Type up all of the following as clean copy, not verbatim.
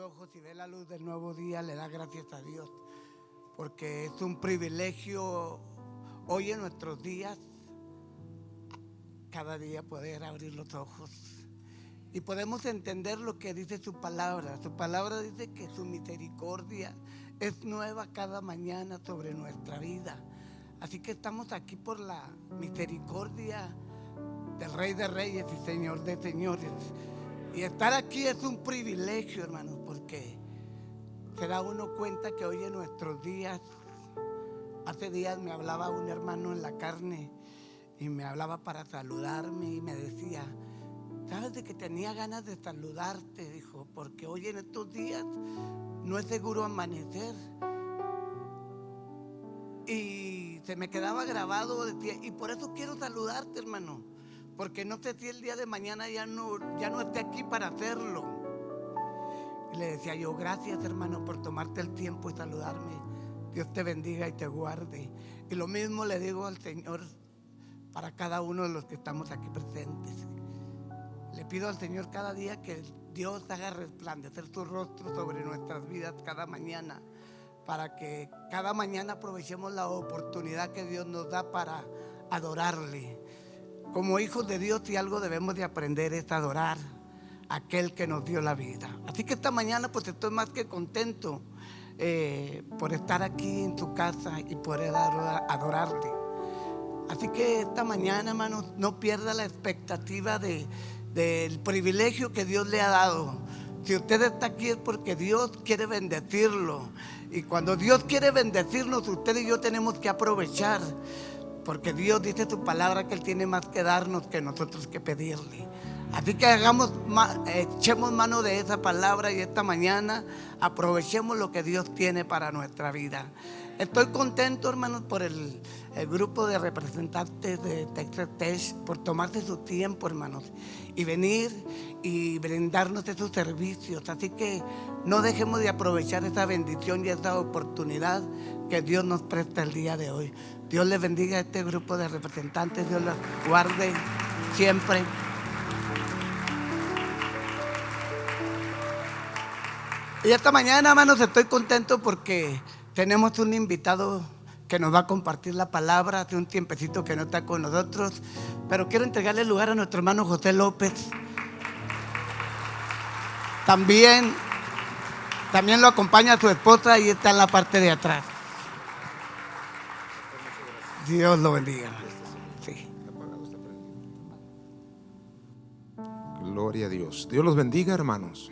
ojos y ve la luz del nuevo día, le da gracias a Dios, porque es un privilegio hoy en nuestros días, cada día poder abrir los ojos y podemos entender lo que dice su palabra. Su palabra dice que su misericordia es nueva cada mañana sobre nuestra vida. Así que estamos aquí por la misericordia del Rey de Reyes y Señor de Señores. Y estar aquí es un privilegio, hermanos, porque se da uno cuenta que hoy en nuestros días, hace días me hablaba un hermano en la carne y me hablaba para saludarme y me decía: ¿sabes de que tenía ganas de saludarte? Dijo, porque hoy en estos días no es seguro amanecer. Y se me quedaba grabado, decía, y por eso quiero saludarte, hermano, porque no sé si el día de mañana ya no esté aquí para hacerlo. Y le decía yo: gracias, hermano, por tomarte el tiempo y saludarme. Dios te bendiga y te guarde. Y lo mismo le digo al Señor para cada uno de los que estamos aquí presentes. Le pido al Señor cada día que Dios haga resplandecer su rostro sobre nuestras vidas cada mañana, para que cada mañana aprovechemos la oportunidad que Dios nos da para adorarle. Como hijos de Dios, si algo debemos de aprender es adorar a aquel que nos dio la vida. Así que esta mañana pues estoy más que contento por estar aquí en tu casa y poder adorarte. Así que esta mañana, hermanos, no pierda la expectativa del privilegio que Dios le ha dado. Si usted está aquí es porque Dios quiere bendecirlo. Y cuando Dios quiere bendecirnos, usted y yo tenemos que aprovechar, porque Dios dice su palabra que Él tiene más que darnos que nosotros que pedirle. Así que echemos mano de esa palabra y esta mañana aprovechemos lo que Dios tiene para nuestra vida. Estoy contento, hermanos, por el grupo de representantes de Texas Tech, por tomarse su tiempo, hermanos, y venir y brindarnos esos servicios. Así que no dejemos de aprovechar esa bendición y esa oportunidad que Dios nos presta el día de hoy. Dios les bendiga a este grupo de representantes, Dios los guarde siempre. Y esta mañana, hermanos, estoy contento porque tenemos un invitado que nos va a compartir la palabra. Hace un tiempecito que no está con nosotros, pero quiero entregarle el lugar a nuestro hermano José López. También lo acompaña su esposa y está en la parte de atrás. Dios lo bendiga. Sí. Gloria a Dios. Dios los bendiga, hermanos.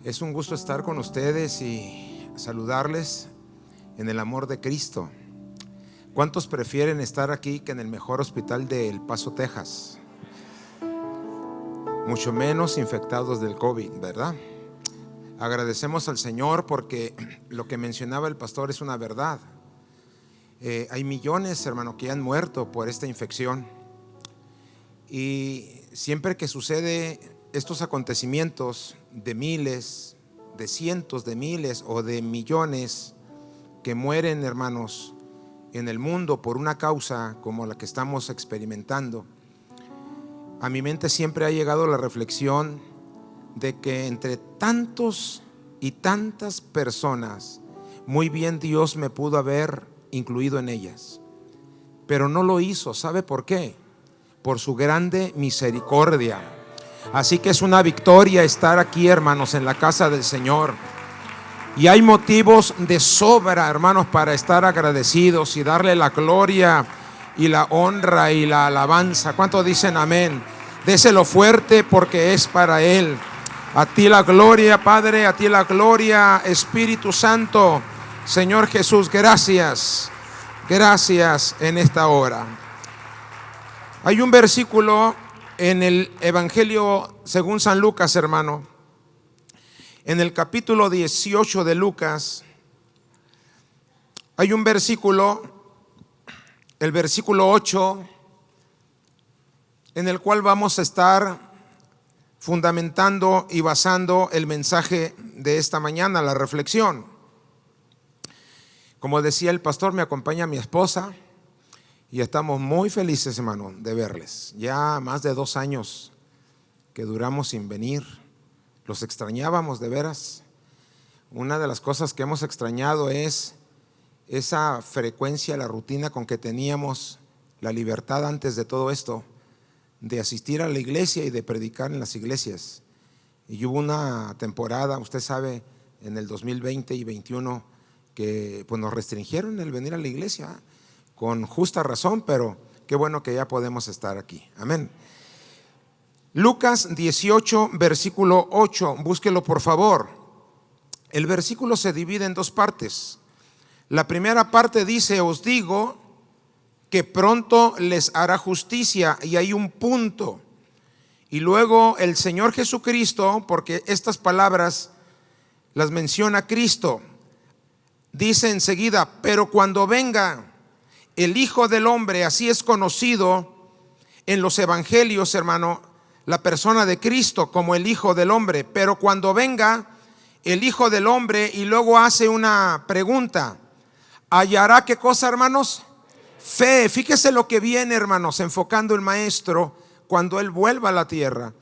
Es un gusto estar con ustedes y saludarles en el amor de Cristo. ¿Cuántos prefieren estar aquí que en el mejor hospital de El Paso, Texas? Mucho menos infectados del COVID, ¿verdad? Agradecemos al Señor porque lo que mencionaba el pastor es una verdad. Hay millones, hermano, que han muerto por esta infección. Y siempre que sucede estos acontecimientos de miles, de cientos de miles o de millones que mueren, hermanos, en el mundo por una causa como la que estamos experimentando, a mi mente siempre ha llegado la reflexión de que entre tantos y tantas personas, muy bien Dios me pudo haber incluido en ellas, pero no lo hizo. ¿Sabe por qué? Por su grande misericordia. Así que es una victoria estar aquí, hermanos, en la casa del Señor. Y hay motivos de sobra, hermanos, para estar agradecidos y darle la gloria y la honra y la alabanza. ¿Cuántos dicen amén? Déselo fuerte porque es para Él. A ti la gloria, Padre, a ti la gloria, Espíritu Santo. Señor Jesús, gracias. Gracias en esta hora. Hay un versículo en el Evangelio según San Lucas, hermano, en el capítulo 18 de Lucas, hay un versículo, el versículo 8, en el cual vamos a estar fundamentando y basando el mensaje de esta mañana, la reflexión. Como decía el pastor, me acompaña mi esposa y estamos muy felices, hermano, de verles. Ya más de 2 años que duramos sin venir. Los extrañábamos de veras. Una de las cosas que hemos extrañado es esa frecuencia, la rutina con que teníamos la libertad antes de todo esto, de asistir a la iglesia y de predicar en las iglesias. Y hubo una temporada, usted sabe, en el 2020 y 21 que pues nos restringieron el venir a la iglesia, con justa razón, pero qué bueno que ya podemos estar aquí. Amén. Lucas 18, versículo 8, búsquelo por favor. El versículo se divide en dos partes. La primera parte dice: os digo que pronto les hará justicia, y hay un punto. Y luego el Señor Jesucristo, porque estas palabras las menciona Cristo, dice enseguida: pero cuando venga el Hijo del Hombre, así es conocido en los evangelios, hermano, la persona de Cristo como el Hijo del Hombre. Pero cuando venga el Hijo del Hombre, y luego hace una pregunta: ¿hallará qué cosa, hermanos? Fe. Fíjese lo que viene, hermanos, enfocando el maestro cuando Él vuelva a la tierra,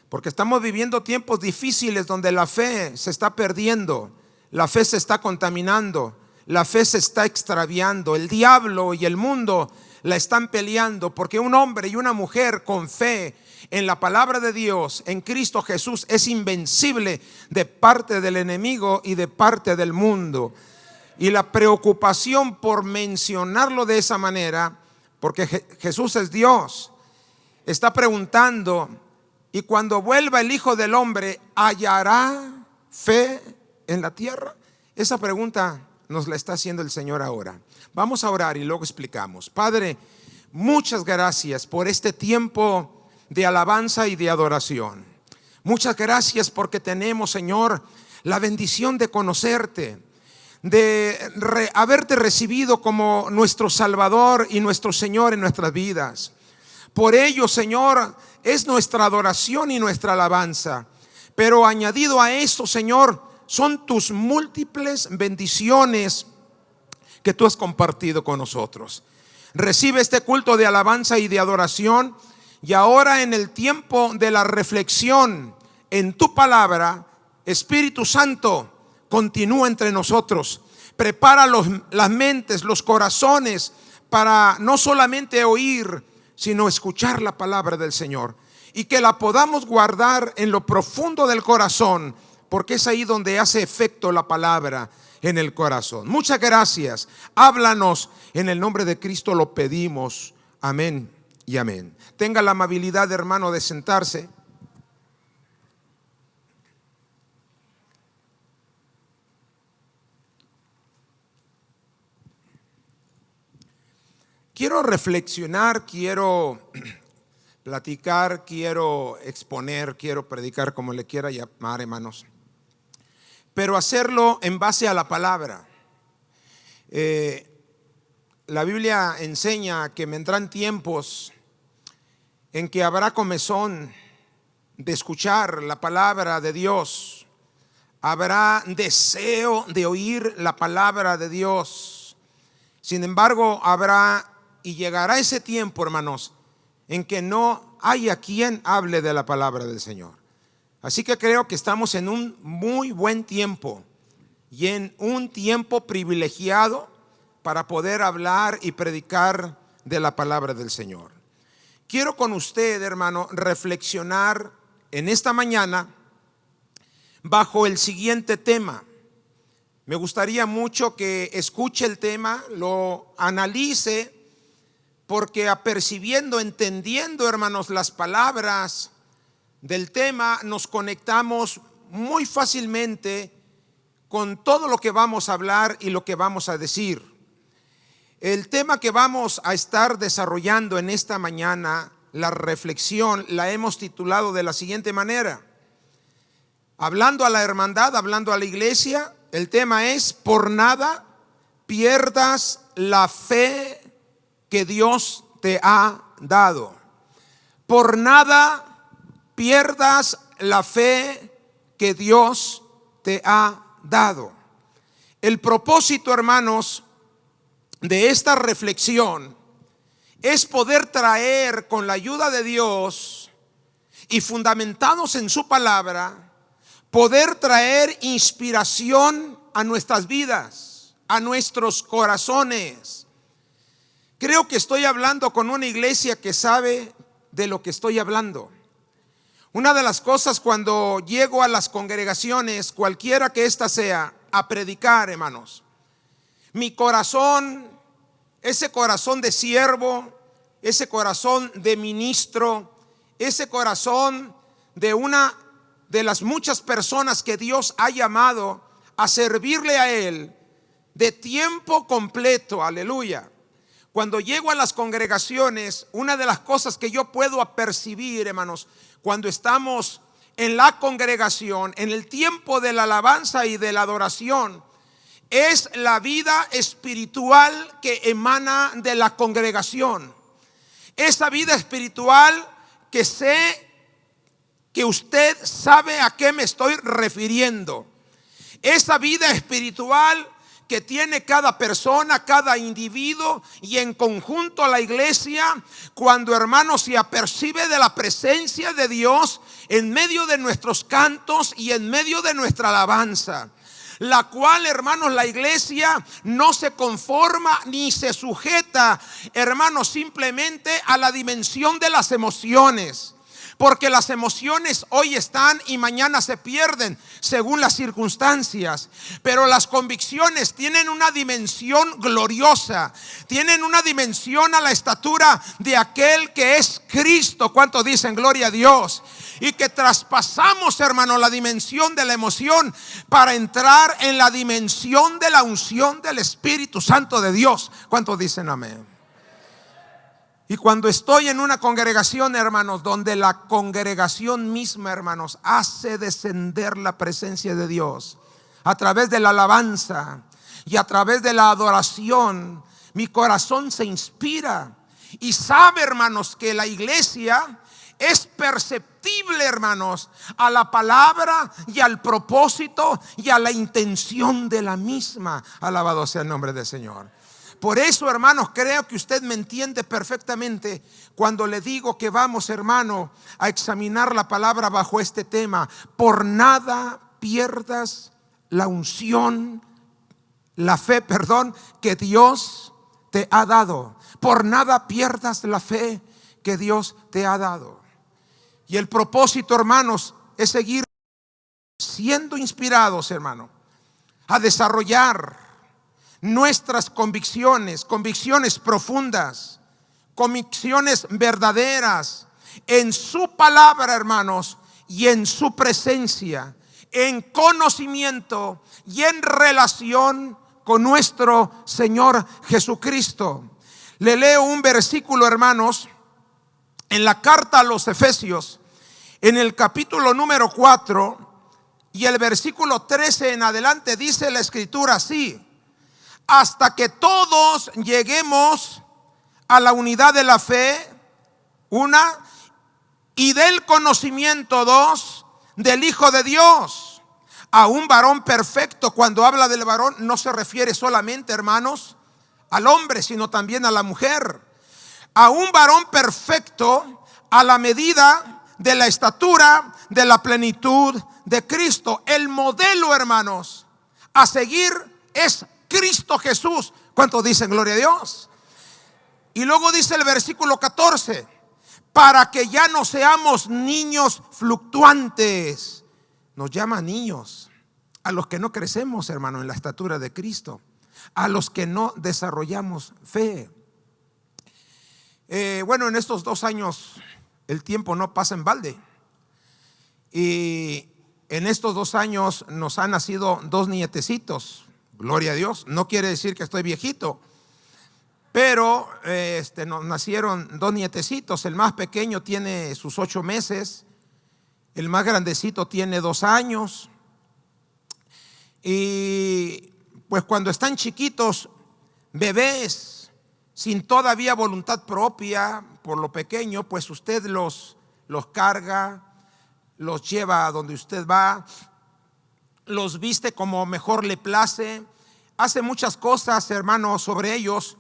porque estamos viviendo tiempos difíciles donde la fe se está perdiendo, la fe se está contaminando, la fe se está extraviando. El diablo y el mundo la están peleando, porque un hombre y una mujer con fe en la palabra de Dios, en Cristo Jesús, es invencible de parte del enemigo y de parte del mundo. Y la preocupación por mencionarlo de esa manera, porque Jesús es Dios, está preguntando: y cuando vuelva el Hijo del Hombre, ¿hallará fe en la tierra? Esa pregunta nos la está haciendo el Señor ahora. Vamos a orar y luego explicamos. Padre, muchas gracias por este tiempo de alabanza y de adoración. Muchas gracias porque tenemos, Señor, la bendición de conocerte, de haberte recibido como nuestro Salvador y nuestro Señor en nuestras vidas. Por ello, Señor, es nuestra adoración y nuestra alabanza. Pero añadido a esto, Señor, son tus múltiples bendiciones que tú has compartido con nosotros. Recibe este culto de alabanza y de adoración. Y ahora, en el tiempo de la reflexión en tu palabra, Espíritu Santo, continúa entre nosotros. Prepara las mentes, los corazones, para no solamente oír, sino escuchar la palabra del Señor, y que la podamos guardar en lo profundo del corazón, porque es ahí donde hace efecto la palabra, en el corazón. Muchas gracias. Háblanos, en el nombre de Cristo lo pedimos. Amén y amén. Tenga la amabilidad, hermano, de sentarse. Quiero reflexionar, quiero platicar, quiero exponer, quiero predicar, como le quiera llamar, hermanos, pero hacerlo en base a la palabra. La Biblia enseña que vendrán tiempos en que habrá comezón de escuchar la palabra de Dios, habrá deseo de oír la palabra de Dios. Sin embargo, habrá y llegará ese tiempo, hermanos, en que no haya quien hable de la palabra del Señor. Así que creo que estamos en un muy buen tiempo y en un tiempo privilegiado para poder hablar y predicar de la palabra del Señor. Quiero con usted, hermano, reflexionar en esta mañana bajo el siguiente tema. Me gustaría mucho que escuche el tema, lo analice, porque apercibiendo, entendiendo, hermanos, las palabras del tema, nos conectamos muy fácilmente con todo lo que vamos a hablar y lo que vamos a decir. El tema que vamos a estar desarrollando en esta mañana, la reflexión, la hemos titulado de la siguiente manera: hablando a la hermandad, hablando a la iglesia. El tema es: por nada pierdas la fe que Dios te ha dado. Por nada pierdas la fe que Dios te ha dado. El propósito, hermanos, de esta reflexión es poder traer, con la ayuda de Dios y fundamentados en su palabra, poder traer inspiración a nuestras vidas, a nuestros corazones. Creo que estoy hablando con una iglesia que sabe de lo que estoy hablando. Una de las cosas cuando llego a las congregaciones, cualquiera que ésta sea, a predicar, hermanos, mi corazón, ese corazón de siervo, ese corazón de ministro, ese corazón de una de las muchas personas que Dios ha llamado a servirle a Él de tiempo completo, aleluya. Cuando llego a las congregaciones, una de las cosas que yo puedo apercibir, hermanos, cuando estamos en la congregación, en el tiempo de la alabanza y de la adoración, es la vida espiritual que emana de la congregación. Esa vida espiritual que sé que usted sabe a qué me estoy refiriendo. Esa vida espiritual que tiene cada persona, cada individuo y en conjunto a la iglesia, cuando, hermano, se apercibe de la presencia de Dios en medio de nuestros cantos y en medio de nuestra alabanza, la cual, hermanos, la iglesia no se conforma ni se sujeta, hermanos, simplemente a la dimensión de las emociones. Porque las emociones hoy están y mañana se pierden según las circunstancias. Pero las convicciones tienen una dimensión gloriosa. Tienen una dimensión a la estatura de aquel que es Cristo. ¿Cuántos dicen gloria a Dios? Y que traspasamos, hermano, la dimensión de la emoción para entrar en la dimensión de la unción del Espíritu Santo de Dios. ¿Cuántos dicen amén? Y cuando estoy en una congregación, hermanos, donde la congregación misma, hermanos, hace descender la presencia de Dios a través de la alabanza y a través de la adoración, mi corazón se inspira y sabe, hermanos, que la iglesia es perceptible, hermanos, a la palabra y al propósito y a la intención de la misma. Alabado sea el nombre del Señor. Por eso, hermanos, creo que usted me entiende perfectamente cuando le digo que vamos, hermano, a examinar la palabra bajo este tema. Por nada pierdas la unción, la fe, perdón, que Dios te ha dado. Por nada pierdas la fe que Dios te ha dado. Y el propósito, hermanos, es seguir siendo inspirados, hermano, a desarrollar nuestras convicciones, convicciones profundas, convicciones verdaderas en su palabra, hermanos, y en su presencia, en conocimiento y en relación con nuestro Señor Jesucristo. Le leo un versículo, hermanos, en la carta a los Efesios, en el capítulo número 4 y el versículo 13 en adelante. Dice la escritura así: hasta que todos lleguemos a la unidad de la fe, una, y del conocimiento, dos, del Hijo de Dios, a un varón perfecto. Cuando habla del varón, no se refiere solamente, hermanos, al hombre, sino también a la mujer. A un varón perfecto, a la medida de la estatura de la plenitud de Cristo. El modelo, hermanos, a seguir es Cristo Jesús. ¿Cuántos dicen gloria a Dios? Y luego dice el versículo 14: para que ya no seamos niños fluctuantes. Nos llama niños a los que no crecemos, hermano, en la estatura de Cristo, a los que no desarrollamos fe. Bueno, en estos 2 años el tiempo no pasa en balde. Y en estos 2 años nos han nacido 2 nietecitos. Gloria a Dios. No quiere decir que estoy viejito, pero nos nacieron 2 nietecitos. El más pequeño tiene sus 8 meses, el más grandecito tiene 2 años. Y pues cuando están chiquitos, bebés, sin todavía voluntad propia, por lo pequeño, pues usted los carga, los lleva a donde usted va, los viste como mejor le place, hace muchas cosas, hermano, sobre ellos,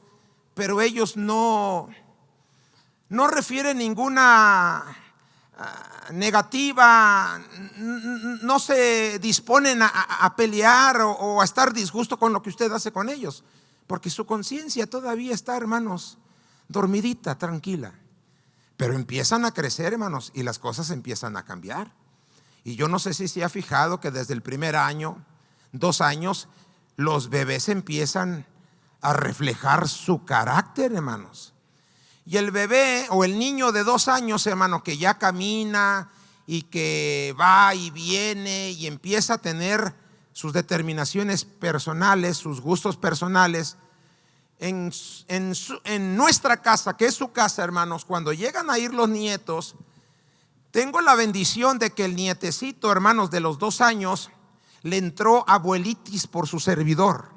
pero ellos no refieren ninguna negativa, no se disponen a pelear o a estar disgusto con lo que usted hace con ellos, porque su conciencia todavía está, hermanos, dormidita, tranquila. Pero empiezan a crecer, hermanos, y las cosas empiezan a cambiar. Y yo no sé si se ha fijado que desde el primer año, 2 años, los bebés empiezan a reflejar su carácter, hermanos. Y el bebé o el niño de 2 años, hermano, que ya camina y que va y viene y empieza a tener sus determinaciones personales, sus gustos personales, en nuestra casa, que es su casa, hermanos, cuando llegan a ir los nietos, tengo la bendición de que el nietecito, hermanos, de los 2 años, le entró abuelitis por su servidor.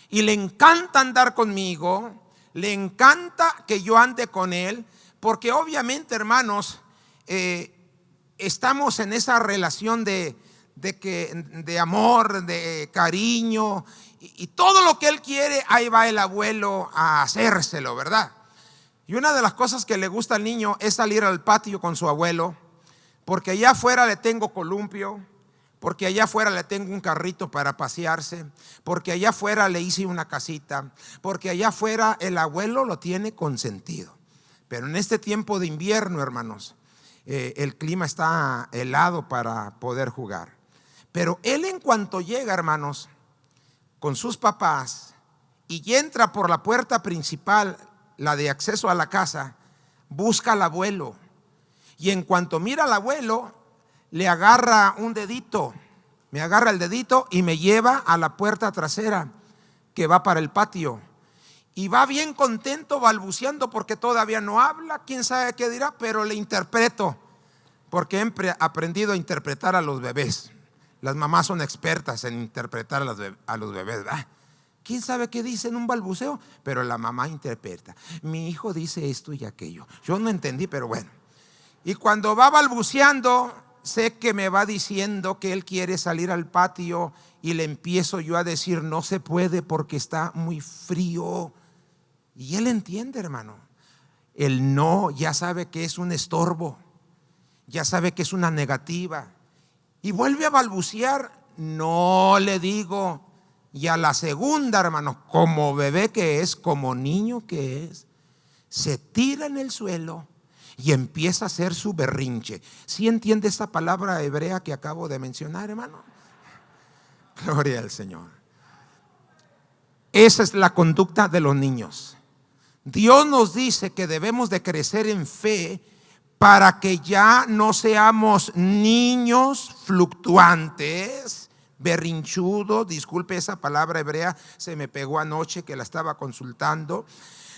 Y le encanta andar conmigo, le encanta que yo ande con él, porque obviamente, hermanos, estamos en esa relación de amor, de cariño, y todo lo que él quiere, ahí va el abuelo a hacérselo, ¿verdad? Y una de las cosas que le gusta al niño es salir al patio con su abuelo, porque allá afuera le tengo columpio, porque allá afuera le tengo un carrito para pasearse, porque allá afuera le hice una casita, porque allá afuera el abuelo lo tiene consentido. Pero en este tiempo de invierno, hermanos, el clima está helado para poder jugar. Pero él, en cuanto llega, hermanos, con sus papás y entra por la puerta principal, la de acceso a la casa, busca al abuelo. Y en cuanto mira al abuelo, le agarra un dedito, me agarra el dedito y me lleva a la puerta trasera que va para el patio. Y va bien contento, balbuceando, porque todavía no habla, quién sabe qué dirá, pero le interpreto, porque he aprendido a interpretar a los bebés. Las mamás son expertas en interpretar a los bebés, ¿verdad? ¿Quién sabe qué dice en un balbuceo? Pero la mamá interpreta. Mi hijo dice esto y aquello. Yo no entendí, pero bueno. Y cuando va balbuceando, sé que me va diciendo que él quiere salir al patio, y le empiezo yo a decir: no se puede porque está muy frío. Y él entiende, hermano. El no ya sabe que es un estorbo, ya sabe que es una negativa, y vuelve a balbucear. No le digo. Y a la segunda, hermano, como bebé que es, como niño que es, se tira en el suelo y empieza a hacer su berrinche. ¿Sí entiende esa palabra hebrea que acabo de mencionar, hermano? Gloria al Señor. Esa es la conducta de los niños. Dios nos dice que debemos de crecer en fe para que ya no seamos niños fluctuantes, berrinchudos. Disculpe, esa palabra hebrea se me pegó anoche que la estaba consultando.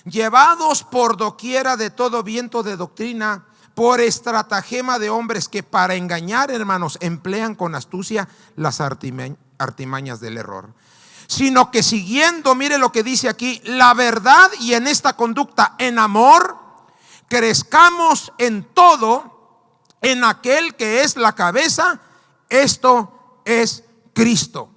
Llevados por doquiera de todo viento de doctrina, por estratagema de hombres que para engañar, hermanos, emplean con astucia las artimañas del error. Sino que siguiendo, mire lo que dice aquí, la verdad, y en esta conducta en amor, crezcamos en todo en aquel que es la cabeza, esto es Cristo.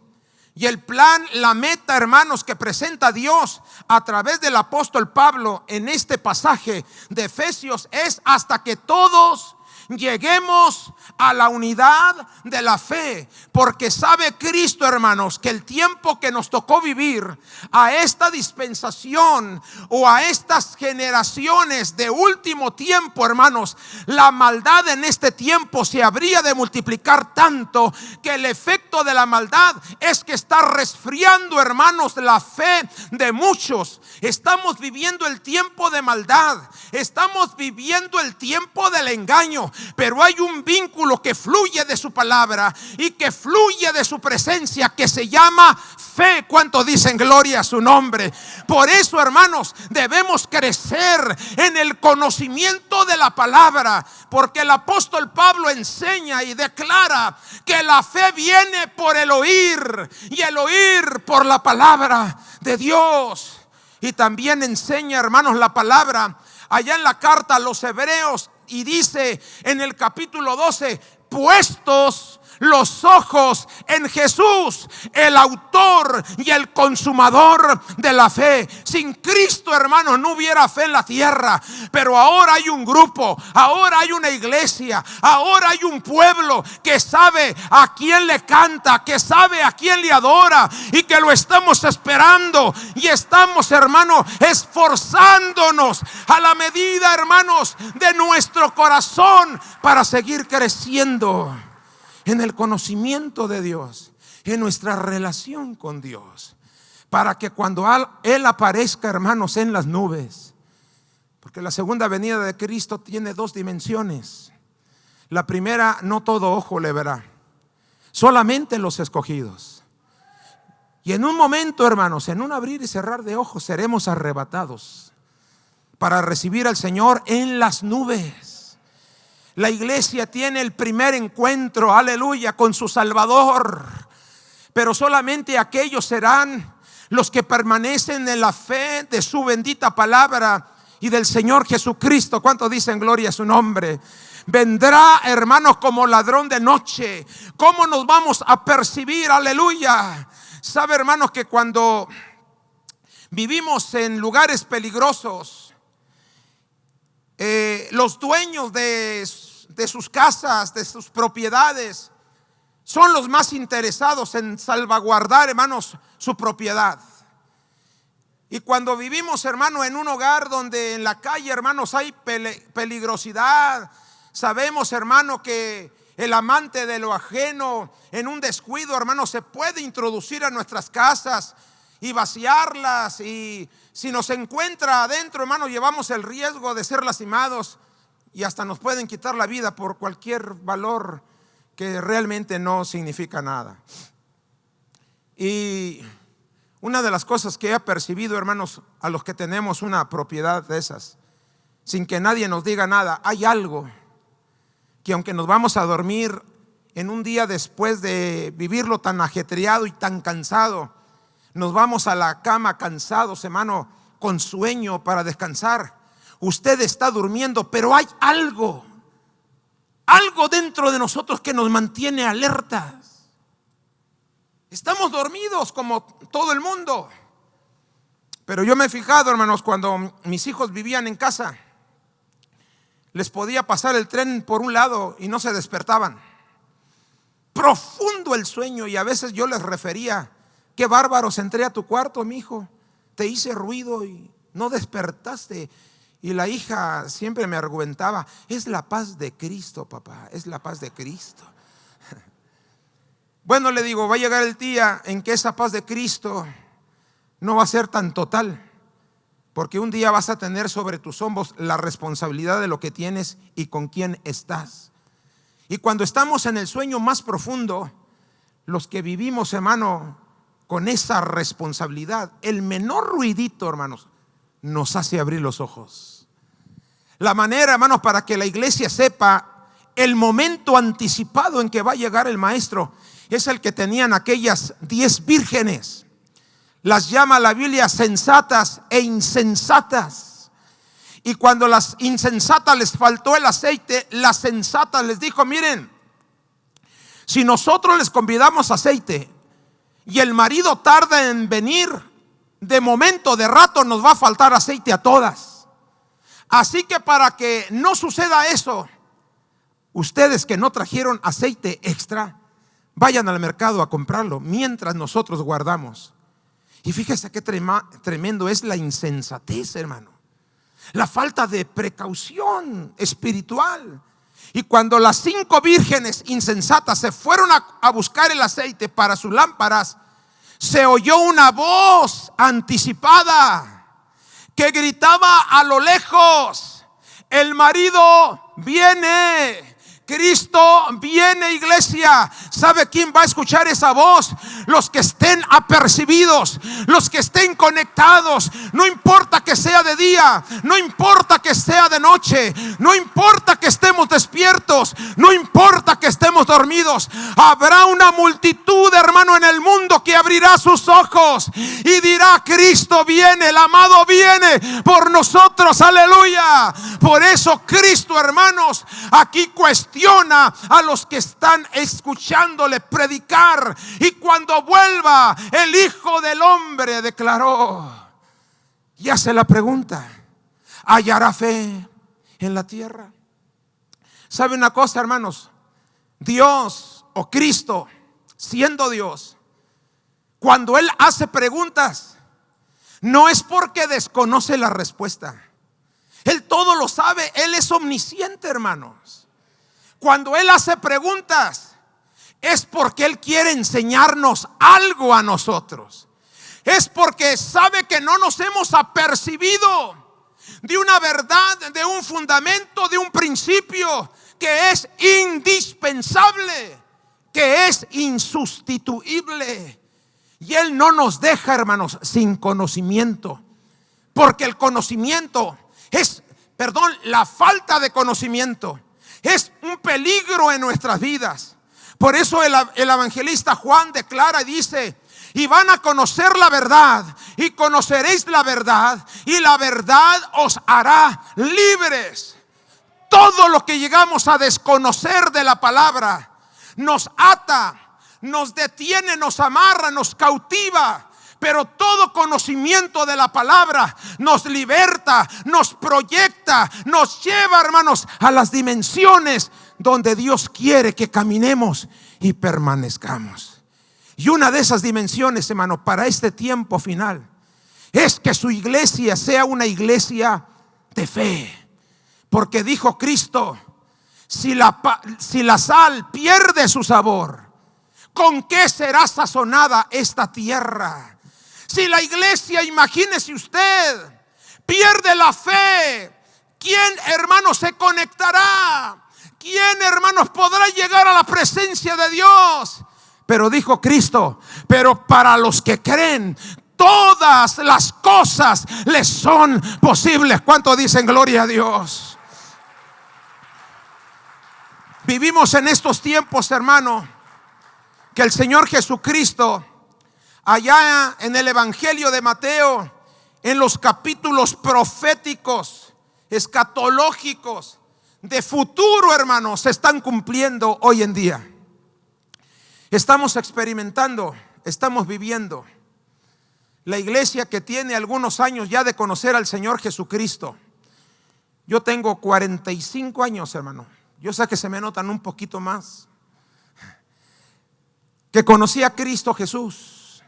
Y el plan, la meta, hermanos, que presenta Dios a través del apóstol Pablo en este pasaje de Efesios es hasta que todos lleguemos a la unidad de la fe, porque sabe Cristo, hermanos, que el tiempo que nos tocó vivir, a esta dispensación o a estas generaciones de último tiempo, hermanos, la maldad en este tiempo se habría de multiplicar tanto que el efecto de la maldad es que está resfriando, hermanos, la fe de muchos. Estamos viviendo el tiempo de maldad, estamos viviendo el tiempo del engaño, pero hay un vínculo que fluye de su palabra y que fluye de su presencia, que se llama fe. ¿Cuántos dicen gloria a su nombre? Por eso, hermanos, debemos crecer en el conocimiento de la palabra, porque el apóstol Pablo enseña y declara que la fe viene por el oír, y el oír por la palabra de Dios. Y también enseña, hermanos, la palabra allá en la carta a los Hebreos, y dice en el capítulo 12: puestos los ojos en Jesús, el autor y el consumador de la fe. Sin Cristo, hermanos, no hubiera fe en la tierra. Pero ahora hay un grupo, ahora hay una iglesia, ahora hay un pueblo que sabe a quién le canta, que sabe a quién le adora, y que lo estamos esperando. Y estamos, hermanos, esforzándonos a la medida, hermanos, de nuestro corazón para seguir creciendo en el conocimiento de Dios, en nuestra relación con Dios, para que cuando Él aparezca, hermanos, en las nubes, porque la segunda venida de Cristo tiene dos dimensiones. La primera, no todo ojo le verá, solamente los escogidos. Y en un momento, hermanos, en un abrir y cerrar de ojos, seremos arrebatados para recibir al Señor en las nubes. La iglesia tiene el primer encuentro, aleluya, con su Salvador. Pero solamente aquellos serán los que permanecen en la fe de su bendita palabra y del Señor Jesucristo. ¿Cuántos dicen gloria a su nombre? Vendrá, hermanos, como ladrón de noche. ¿Cómo nos vamos a percibir? Aleluya. Sabe, hermanos, que cuando vivimos en lugares peligrosos, los dueños de sus casas, de sus propiedades, son los más interesados en salvaguardar, hermanos, su propiedad. Y cuando vivimos, hermano, en un hogar donde en la calle, hermanos, hay peligrosidad, sabemos, hermano, que el amante de lo ajeno, en un descuido, hermano, se puede introducir a nuestras casas y vaciarlas. Y si nos encuentra adentro, hermano, llevamos el riesgo de ser lastimados, y hasta nos pueden quitar la vida por cualquier valor que realmente no significa nada. Y una de las cosas que he percibido, hermanos, a los que tenemos una propiedad de esas, sin que nadie nos diga nada, hay algo que, aunque nos vamos a dormir en un día después de vivirlo tan ajetreado y tan cansado, nos vamos a la cama cansados, hermano, con sueño para descansar. Usted está durmiendo, pero hay algo dentro de nosotros que nos mantiene alertas. Estamos dormidos como todo el mundo. Pero yo me he fijado, hermanos, cuando mis hijos vivían en casa, les podía pasar el tren por un lado y no se despertaban. Profundo el sueño, y a veces yo les refería: qué bárbaros, entré a tu cuarto, mi hijo, te hice ruido y no despertaste. Y la hija siempre me argumentaba: es la paz de Cristo, papá, es la paz de Cristo. Bueno, le digo, va a llegar el día en que esa paz de Cristo no va a ser tan total, porque un día vas a tener sobre tus hombros la responsabilidad de lo que tienes y con quién estás. Y cuando estamos en el sueño más profundo, los que vivimos, hermano, con esa responsabilidad, el menor ruidito, hermanos, nos hace abrir los ojos. La manera, hermanos, para que la iglesia sepa el momento anticipado en que va a llegar el maestro es el que tenían aquellas 10 vírgenes. Las llama la Biblia sensatas e insensatas. Y cuando las insensatas les faltó el aceite, las sensatas les dijo: miren, si nosotros les convidamos aceite y el marido tarda en venir, de momento, de rato, nos va a faltar aceite a todas. Así que para que no suceda eso, ustedes que no trajeron aceite extra, vayan al mercado a comprarlo mientras nosotros guardamos. Y fíjese qué tremendo es la insensatez, hermano. La falta de precaución espiritual. Y cuando las 5 vírgenes insensatas se fueron a buscar el aceite para sus lámparas, se oyó una voz anticipada que gritaba a lo lejos: el marido viene, Cristo viene, iglesia. ¿Sabe quién va a escuchar esa voz? Los que estén apercibidos, los que estén conectados. No importa que sea de día, no importa que sea de noche, no importa que estemos despiertos, no importa que estemos dormidos. Habrá una multitud, hermano, en el mundo que abrirá sus ojos y dirá: Cristo viene, el amado viene por nosotros, aleluya. Por eso Cristo, hermanos, aquí cuestiona a los que están escuchándole predicar. Y cuando vuelva, el Hijo del Hombre declaró, y hace la pregunta: ¿hallará fe en la tierra? ¿Sabe una cosa, hermanos? Dios, o Cristo, siendo Dios, cuando Él hace preguntas, no es porque desconoce la respuesta. Él todo lo sabe. Él es omnisciente, hermanos. Cuando Él hace preguntas, es porque Él quiere enseñarnos algo a nosotros. Es porque sabe que no nos hemos apercibido de una verdad, de un fundamento, de un principio que es indispensable, que es insustituible. Y Él no nos deja, hermanos, sin conocimiento, porque el conocimiento es, la falta de conocimiento es un peligro en nuestras vidas. Por eso el evangelista Juan declara y dice: y van a conocer la verdad, y conoceréis la verdad, y la verdad os hará libres. Todo lo que llegamos a desconocer de la palabra nos ata, nos detiene, nos amarra, nos cautiva. Pero todo conocimiento de la palabra nos liberta, nos proyecta, nos lleva, hermanos, a las dimensiones donde Dios quiere que caminemos y permanezcamos. Y una de esas dimensiones, hermano, para este tiempo final, es que su iglesia sea una iglesia de fe. Porque dijo Cristo: si la sal pierde su sabor, ¿con qué será sazonada esta tierra? Si la iglesia, imagínese usted, pierde la fe, ¿quién, hermanos, se conectará? ¿Quién, hermanos, podrá llegar a la presencia de Dios? Pero dijo Cristo: pero para los que creen, todas las cosas les son posibles. ¿Cuánto dicen gloria a Dios? Vivimos en estos tiempos, hermano, que el Señor Jesucristo, allá en el Evangelio de Mateo, en los capítulos proféticos, escatológicos, de futuro, hermanos, se están cumpliendo hoy en día. Estamos experimentando, estamos viviendo. La iglesia que tiene algunos años ya de conocer al Señor Jesucristo. Yo tengo 45 años, hermano. Yo sé que se me notan un poquito más. Que conocí a Cristo Jesús.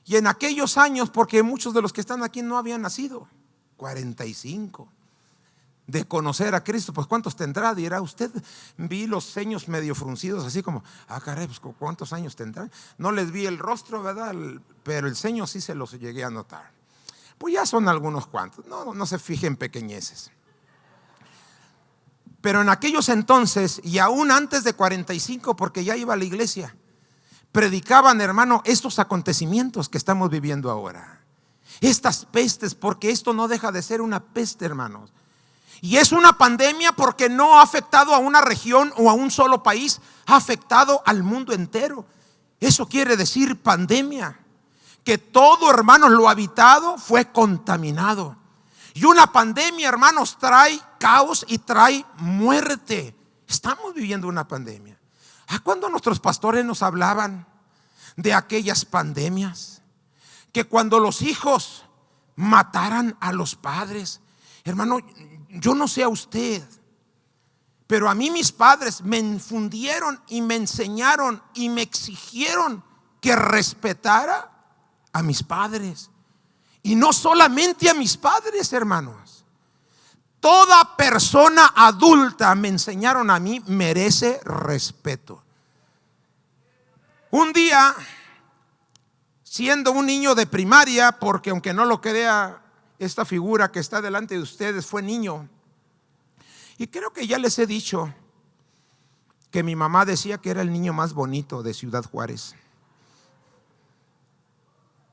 Y en aquellos años, porque muchos de los que están aquí no habían nacido, 45 de conocer a Cristo. Pues ¿cuántos tendrá? Dirá usted. Vi los ceños medio fruncidos, así como: caray, pues ¿cuántos años tendrá? No les vi el rostro, ¿verdad? Pero el ceño sí se los llegué a notar. Pues ya son algunos cuantos. No se fijen pequeñeces. Pero en aquellos entonces, y aún antes de 45, porque ya iba a la iglesia, predicaban, hermano, estos acontecimientos que estamos viviendo ahora. Estas pestes, porque esto no deja de ser una peste, hermanos. Y es una pandemia porque no ha afectado a una región o a un solo país, ha afectado al mundo entero. Eso quiere decir pandemia, que todo, hermanos, lo habitado fue contaminado. Y una pandemia, hermanos, trae caos y trae muerte. Estamos viviendo una pandemia. Cuando nuestros pastores nos hablaban de aquellas pandemias, que cuando los hijos mataran a los padres, hermano, yo no sé a usted, pero a mí mis padres me infundieron y me enseñaron y me exigieron que respetara a mis padres. Y no solamente a mis padres, hermanos. Toda persona adulta, me enseñaron a mí, merece respeto. Un día, siendo un niño de primaria, porque aunque no lo crea, esta figura que está delante de ustedes fue niño. Y creo que ya les he dicho que mi mamá decía que era el niño más bonito de Ciudad Juárez.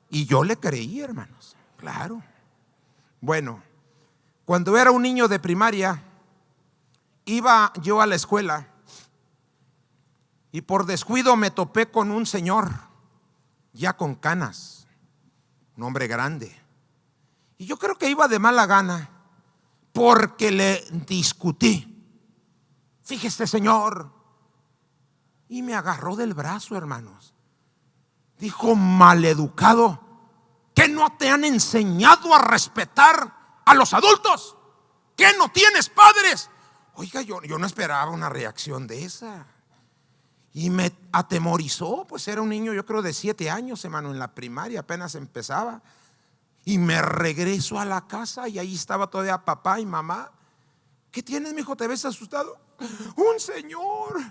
Y yo le creí, hermanos, claro. Bueno, cuando era un niño de primaria, iba yo a la escuela y por descuido me topé con un señor ya con canas, un hombre grande. Y yo creo que iba de mala gana porque le discutí. Fíjese, señor. Y me agarró del brazo, hermanos. Dijo: maleducado, ¿qué no te han enseñado a respetar a los adultos? ¿Qué no tienes padres? Oiga, yo no esperaba una reacción de esa. Y me atemorizó, pues era un niño, yo creo de 7 años, hermano, en la primaria, apenas empezaba. Y me regreso a la casa y ahí estaba todavía papá y mamá. ¿Qué tienes, mijo? ¿Te ves asustado? Un señor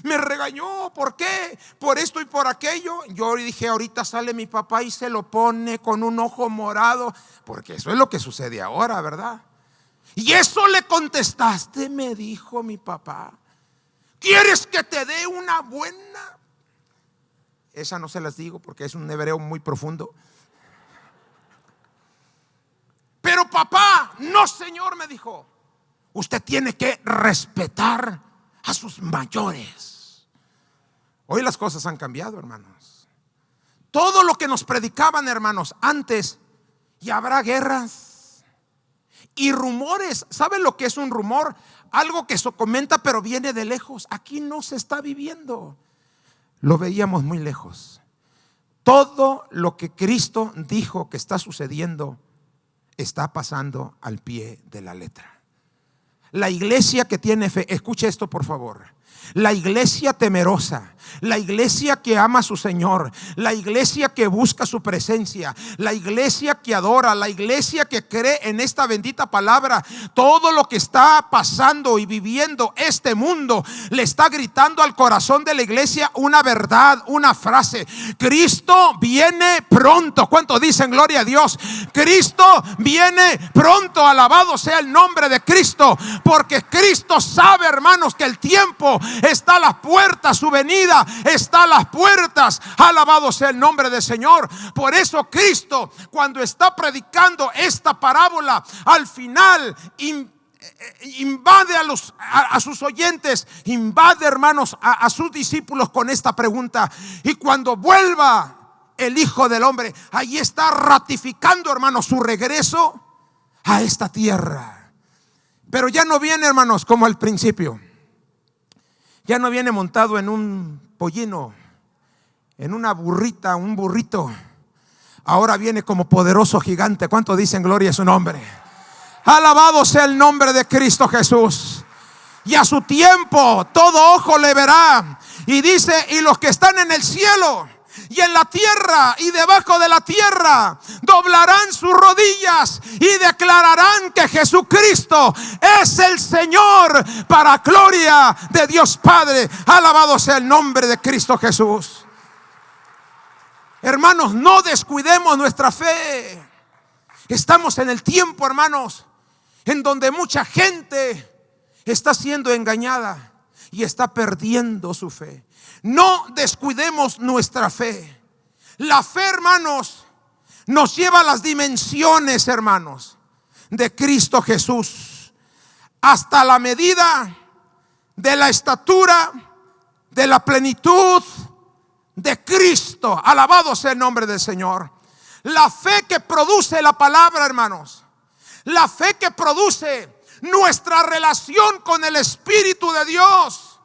me regañó. ¿Por qué? Por esto y por aquello. Yo dije: ahorita sale mi papá y se lo pone con un ojo morado, porque eso es lo que sucede ahora, ¿verdad? Y eso le contestaste, me dijo mi papá. ¿Quieres que te dé una buena? Esa no se las digo porque es un hebreo muy profundo. Pero papá, no, señor, me dijo, usted tiene que respetar a sus mayores. Hoy las cosas han cambiado, hermanos. Todo lo que nos predicaban, hermanos, antes, y habrá guerras y rumores. ¿Saben lo que es un rumor? Algo que se comenta pero viene de lejos. Aquí no se está viviendo. Lo veíamos muy lejos. Todo lo que Cristo dijo que está sucediendo está pasando al pie de la letra. La iglesia que tiene fe, escuche esto por favor. La iglesia temerosa, la iglesia que ama a su Señor, la iglesia que busca su presencia, la iglesia que adora, la iglesia que cree en esta bendita palabra. Todo lo que está pasando y viviendo este mundo le está gritando al corazón de la iglesia una verdad, una frase: Cristo viene pronto. ¿Cuántos dicen gloria a Dios? Cristo viene pronto. Alabado sea el nombre de Cristo, porque Cristo sabe, hermanos, que el tiempo está a las puertas, su venida está a las puertas. Alabado sea el nombre del Señor. Por eso Cristo, cuando está predicando esta parábola, al final invade a sus oyentes, invade, hermanos, a sus discípulos con esta pregunta: y cuando vuelva el Hijo del Hombre, ahí está ratificando, hermanos, su regreso a esta tierra. Pero ya no viene, hermanos, como al principio. Ya no viene montado en un pollino, en una burrita, un burrito. Ahora viene como poderoso gigante. ¿Cuántos dicen gloria a su nombre? Alabado sea el nombre de Cristo Jesús. Y a su tiempo todo ojo le verá. Y dice: y los que están en el cielo y en la tierra y debajo de la tierra doblarán sus rodillas y declararán que Jesucristo es el Señor, para gloria de Dios Padre. Alabado sea el nombre de Cristo Jesús. Hermanos, no descuidemos nuestra fe. Estamos en el tiempo, hermanos, en donde mucha gente está siendo engañada y está perdiendo su fe. No descuidemos nuestra fe. La fe, hermanos, nos lleva a las dimensiones, hermanos, de Cristo Jesús, hasta la medida de la estatura de la plenitud de Cristo. Alabado sea el nombre del Señor. La fe que produce la palabra, hermanos, la fe que produce nuestra relación con el Espíritu de Dios,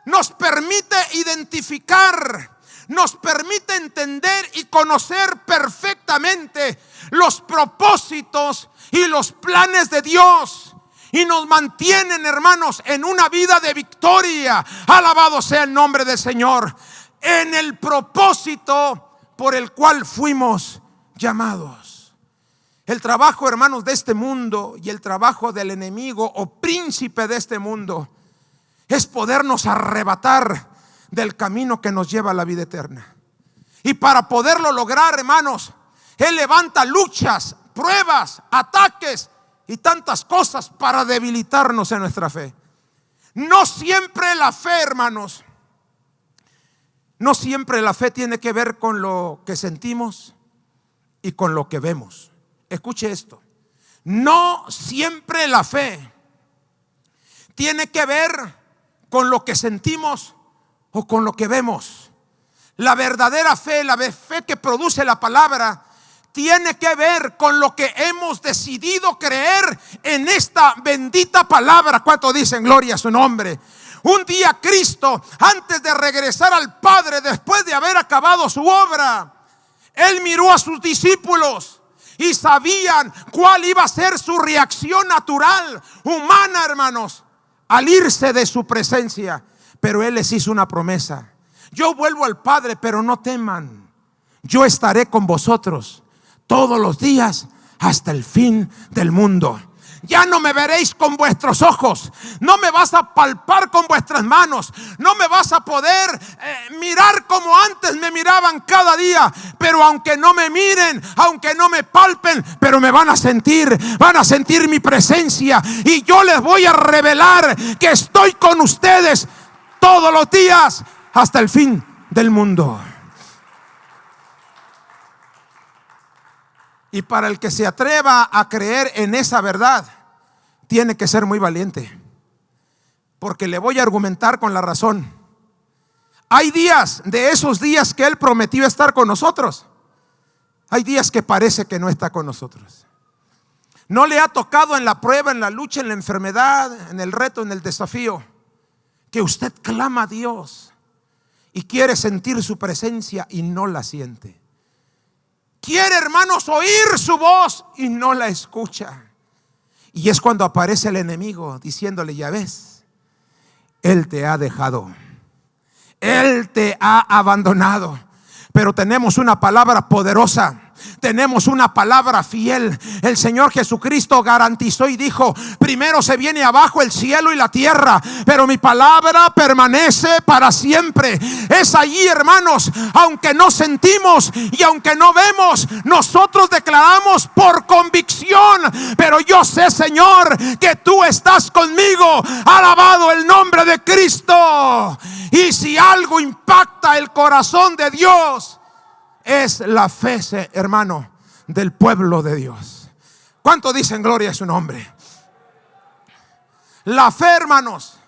nos permite identificar, nos permite entender y conocer perfectamente los propósitos y los planes de Dios, y nos mantienen, hermanos, en una vida de victoria. Alabado sea el nombre del Señor, en el propósito por el cual fuimos llamados. El trabajo, hermanos, de este mundo y el trabajo del enemigo o príncipe de este mundo es podernos arrebatar del camino que nos lleva a la vida eterna. Y para poderlo lograr, hermanos, él levanta luchas, pruebas, ataques y tantas cosas para debilitarnos en nuestra fe. No siempre la fe, hermanos, no siempre la fe tiene que ver con lo que sentimos y con lo que vemos. Escuche esto: no siempre la fe tiene que ver con lo que sentimos o con lo que vemos. La verdadera fe, la fe que produce la palabra, tiene que ver con lo que hemos decidido creer en esta bendita palabra. ¿Cuánto dicen gloria a su nombre? Un día Cristo, antes de regresar al Padre, después de haber acabado su obra, Él miró a sus discípulos y sabían cuál iba a ser su reacción natural, humana, hermanos, al irse de su presencia. Pero Él les hizo una promesa: yo vuelvo al Padre, pero no teman, yo estaré con vosotros todos los días hasta el fin del mundo. Ya no me veréis con vuestros ojos, no me vas a palpar con vuestras manos, no me vas a poder mirar como antes me miraban cada día. Pero aunque no me miren, aunque no me palpen, pero me van a sentir mi presencia. Y yo les voy a revelar que estoy con ustedes todos los días hasta el fin del mundo. Y para el que se atreva a creer en esa verdad, tiene que ser muy valiente, porque le voy a argumentar con la razón. Hay días, de esos días que Él prometió estar con nosotros, hay días que parece que no está con nosotros. No le ha tocado en la prueba, en la lucha, en la enfermedad, en el reto, en el desafío, que usted clama a Dios y quiere sentir su presencia y no la siente. Quiere, hermanos, oír su voz y no la escucha. Y es cuando aparece el enemigo diciéndole: ya ves, Él te ha dejado, Él te ha abandonado. Pero tenemos una palabra poderosa, tenemos una palabra fiel. El Señor Jesucristo garantizó y dijo: primero se viene abajo el cielo y la tierra, pero mi palabra permanece para siempre. Es allí, hermanos, aunque no sentimos y aunque no vemos, nosotros declaramos por convicción: pero yo sé, Señor, que tú estás conmigo. Alabado el nombre de Cristo. Y si algo impacta el corazón de Dios, es la fe, hermano, del pueblo de Dios. ¿Cuánto dicen gloria a su nombre? La fe, hermanos,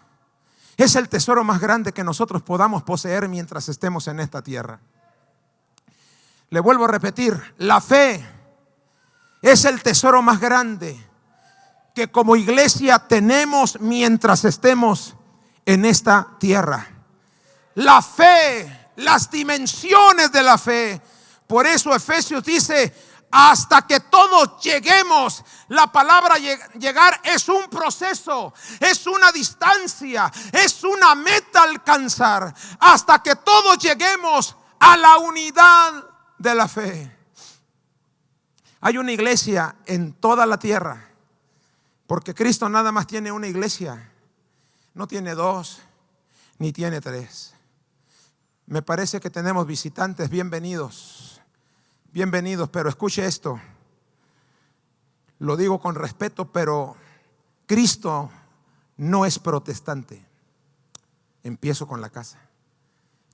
es el tesoro más grande que nosotros podamos poseer mientras estemos en esta tierra. Le vuelvo a repetir: la fe es el tesoro más grande que como iglesia tenemos mientras estemos en esta tierra. La fe, las dimensiones de la fe. Por eso Efesios dice: hasta que todos lleguemos. La palabra llegar es un proceso, es una distancia, es una meta a alcanzar. Hasta que todos lleguemos a la unidad de la fe. Hay una iglesia en toda la tierra, porque Cristo nada más tiene una iglesia, no tiene dos, ni tiene tres. Me parece que tenemos visitantes. Bienvenidos, bienvenidos. Pero escuche esto, lo digo con respeto, pero Cristo no es protestante. Empiezo con la casa.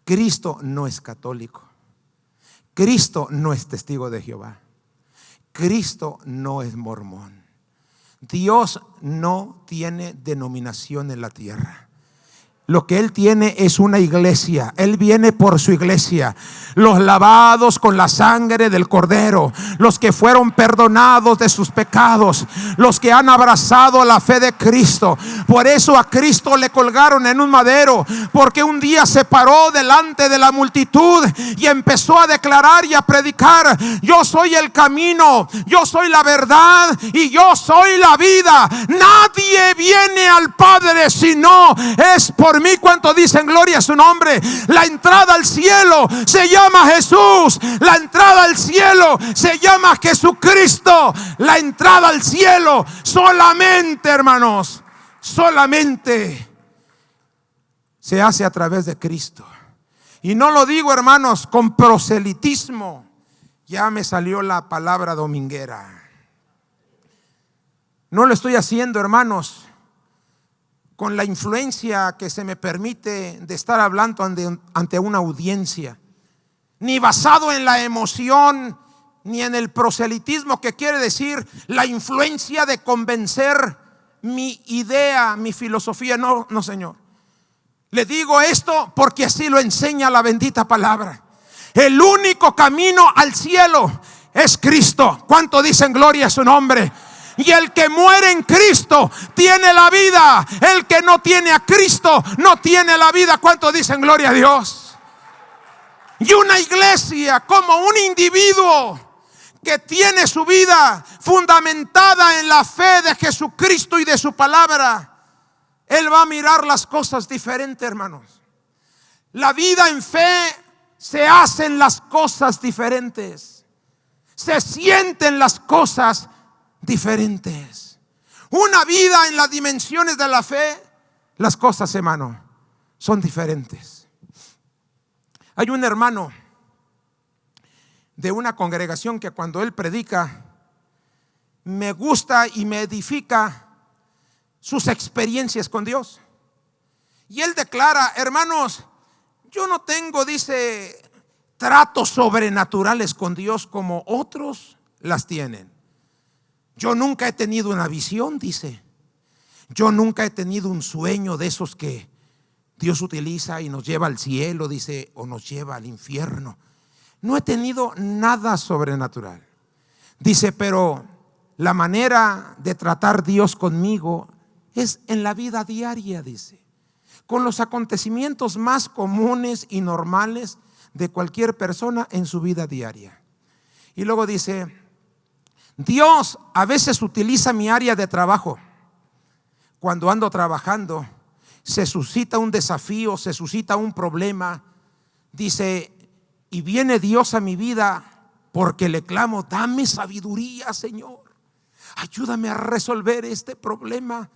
Cristo no es católico. Cristo no es testigo de Jehová. Cristo no es mormón. Dios no tiene denominación en la tierra. Lo que Él tiene es una iglesia. Él viene por su iglesia, los lavados con la sangre del Cordero, los que fueron perdonados de sus pecados, los que han abrazado la fe de Cristo. Por eso a Cristo le colgaron en un madero, porque un día se paró delante de la multitud y empezó a declarar y a predicar: yo soy el camino, yo soy la verdad y yo soy la vida. Nadie viene al Padre si no es por mí. ¿Cuánto dicen gloria a su nombre? La entrada al cielo se llama Jesús. La entrada al cielo se llama Jesucristo. La entrada al cielo solamente, hermanos, solamente se hace a través de Cristo. Y no lo digo, hermanos, con proselitismo. Ya me salió la palabra dominguera. No lo estoy haciendo, hermanos, con la influencia que se me permite de estar hablando ante una audiencia, ni basado en la emoción, ni en el proselitismo, que quiere decir la influencia de convencer mi idea, mi filosofía. No, Señor. Le digo esto porque así lo enseña la bendita palabra. El único camino al cielo es Cristo. ¿Cuánto dicen gloria a su nombre? Y el que muere en Cristo tiene la vida. El que no tiene a Cristo no tiene la vida. ¿Cuánto dicen gloria a Dios? Y una iglesia como un individuo que tiene su vida fundamentada en la fe de Jesucristo y de su palabra, él va a mirar las cosas diferentes, hermanos. La vida en fe se hacen las cosas diferentes, se sienten las cosas diferentes. Una vida en las dimensiones de la fe, las cosas, hermano, son diferentes. Hay un hermano de una congregación que cuando él predica, me gusta y me edifica sus experiencias con Dios. Y él declara: hermanos, yo no tengo, dice, tratos sobrenaturales con Dios como otros las tienen. Yo nunca he tenido una visión, dice. Yo nunca he tenido un sueño de esos que Dios utiliza y nos lleva al cielo, dice, o nos lleva al infierno. No he tenido nada sobrenatural. Dice, pero la manera de tratar Dios conmigo es en la vida diaria, dice, con los acontecimientos más comunes y normales de cualquier persona en su vida diaria. Y luego dice: Dios a veces utiliza mi área de trabajo. Cuando ando trabajando, se suscita un desafío, se suscita un problema. Dice, y viene Dios a mi vida porque le clamo: dame sabiduría, Señor. Ayúdame a resolver este problema.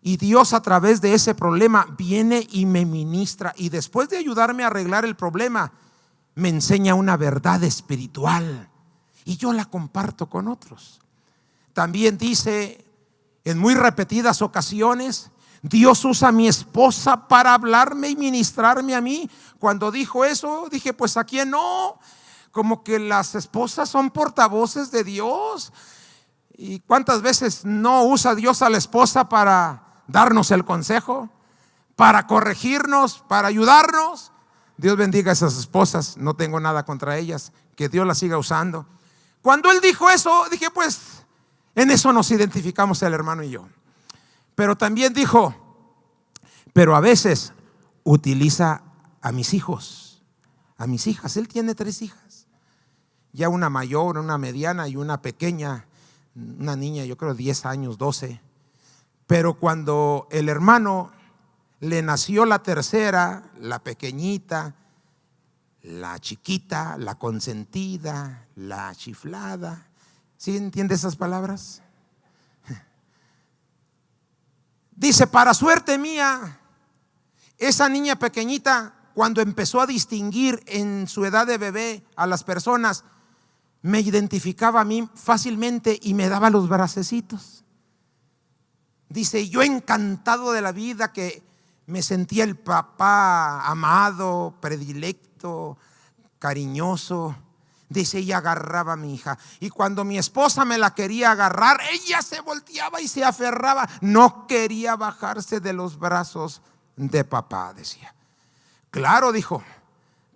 Y Dios a través de ese problema viene y me ministra. Y después de ayudarme a arreglar el problema, me enseña una verdad espiritual. Y yo la comparto con otros. También dice, en muy repetidas ocasiones, Dios usa a mi esposa para hablarme y ministrarme a mí. Cuando dijo eso, dije, pues ¿a quién no? Como que las esposas son portavoces de Dios. ¿Y cuántas veces no usa Dios a la esposa para darnos el consejo, para corregirnos, para ayudarnos? Dios bendiga a esas esposas, no tengo nada contra ellas, que Dios las siga usando. Cuando él dijo eso, dije, pues en eso nos identificamos el hermano y yo. Pero también dijo, pero a veces utiliza a mis hijos, a mis hijas. Él tiene 3 hijas, ya una mayor, una mediana y una pequeña, una niña, yo creo 10 años, 12. Pero cuando el hermano le nació la tercera, la pequeñita, la chiquita, la consentida, la chiflada, ¿sí entiende esas palabras? Dice, para suerte mía, esa niña pequeñita, cuando empezó a distinguir en su edad de bebé a las personas, me identificaba a mí fácilmente y me daba los bracecitos. Dice, yo encantado de la vida, que me sentía el papá amado, predilecto, cariñoso. Dice, ella agarraba a mi hija. Y cuando mi esposa me la quería agarrar, ella se volteaba y se aferraba. No quería bajarse de los brazos de papá, decía. Claro, dijo,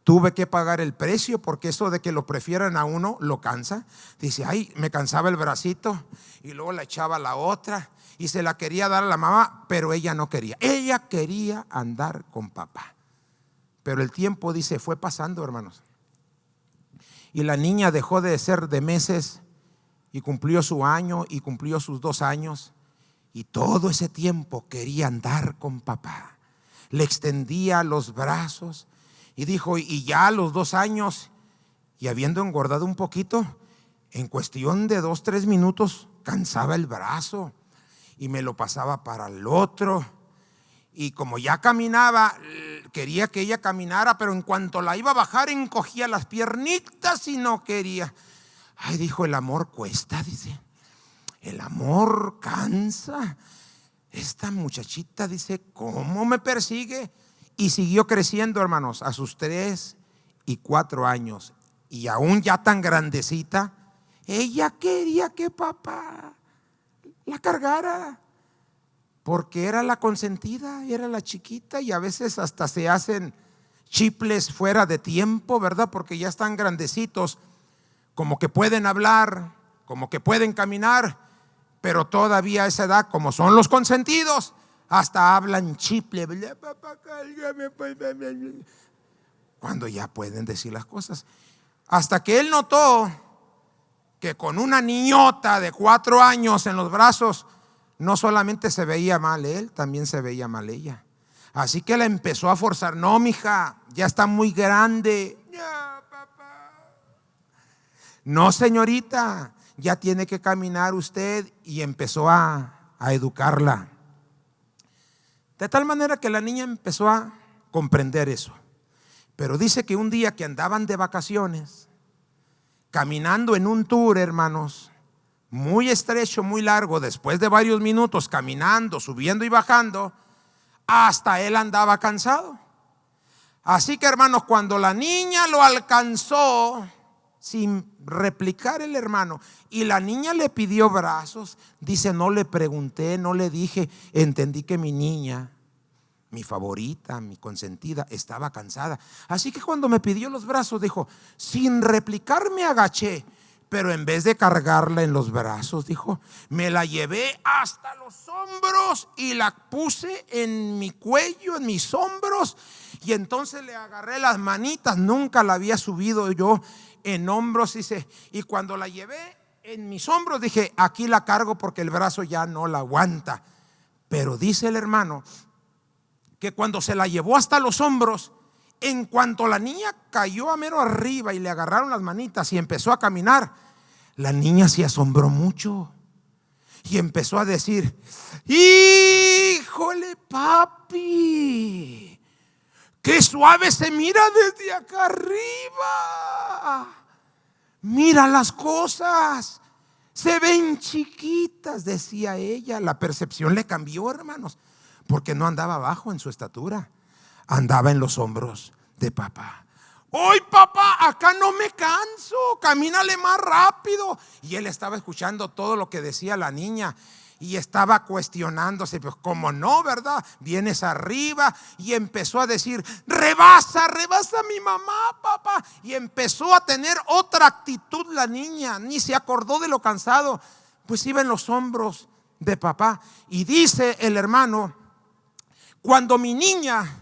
tuve que pagar el precio, porque eso de que lo prefieran a uno lo cansa. Dice, ay, me cansaba el bracito y luego la echaba a la otra y se la quería dar a la mamá, pero ella no quería. Ella quería andar con papá. Pero el tiempo, dice, fue pasando, hermanos. Y la niña dejó de ser de meses y cumplió su año y cumplió sus 2 años. Y todo ese tiempo quería andar con papá. Le extendía los brazos y dijo, y ya a los 2 años, y habiendo engordado un poquito, en cuestión de 2-3 minutos cansaba el brazo y me lo pasaba para el otro. Y como ya caminaba, quería que ella caminara, pero en cuanto la iba a bajar, encogía las piernitas y no quería. Ay, dijo, el amor cuesta, dice. El amor cansa. Esta muchachita, dice, ¿cómo me persigue? Y siguió creciendo, hermanos, a sus 3 y 4 años. Y aún ya tan grandecita, ella quería que papá la cargara, porque era la consentida, era la chiquita. Y a veces hasta se hacen chiples fuera de tiempo, ¿verdad? Porque ya están grandecitos, como que pueden hablar, como que pueden caminar, pero todavía a esa edad, como son los consentidos, hasta hablan chiple, cuando ya pueden decir las cosas. Hasta que él notó que con una niñota de 4 años en los brazos, no solamente se veía mal él, también se veía mal ella. Así que la empezó a forzar. No, mija, ya está muy grande. Ya, papá. No, señorita, ya tiene que caminar usted. Y empezó a educarla. De tal manera que la niña empezó a comprender eso. Pero dice que un día que andaban de vacaciones, caminando en un tour, hermanos, muy estrecho, muy largo, después de varios minutos caminando, subiendo y bajando, hasta él andaba cansado. Así que, hermanos, cuando la niña lo alcanzó, sin replicar el hermano, y la niña le pidió brazos, dice, no le pregunté, no le dije, entendí que mi niña, mi favorita, mi consentida, estaba cansada. Así que cuando me pidió los brazos, dijo, sin replicar me agaché, pero en vez de cargarla en los brazos, dijo, me la llevé hasta los hombros y la puse en mi cuello, en mis hombros, y entonces le agarré las manitas. Nunca la había subido yo en hombros, dice, y cuando la llevé en mis hombros, dije, aquí la cargo porque el brazo ya no la aguanta. Pero dice el hermano que cuando se la llevó hasta los hombros, en cuanto la niña cayó a mero arriba y le agarraron las manitas y empezó a caminar, la niña se asombró mucho y empezó a decir, híjole, papi, qué suave se mira desde acá arriba. Mira las cosas, se ven chiquitas, decía ella. La percepción le cambió, hermanos, porque no andaba bajo en su estatura, andaba en los hombros de papá. Hoy, papá, acá no me canso, camínale más rápido. Y él estaba escuchando todo lo que decía la niña y estaba cuestionándose, pues cómo no, ¿verdad? Vienes arriba, y empezó a decir, rebasa a mi mamá, papá. Y empezó a tener otra actitud la niña, ni se acordó de lo cansado, pues iba en los hombros de papá. Y dice el hermano, cuando mi niña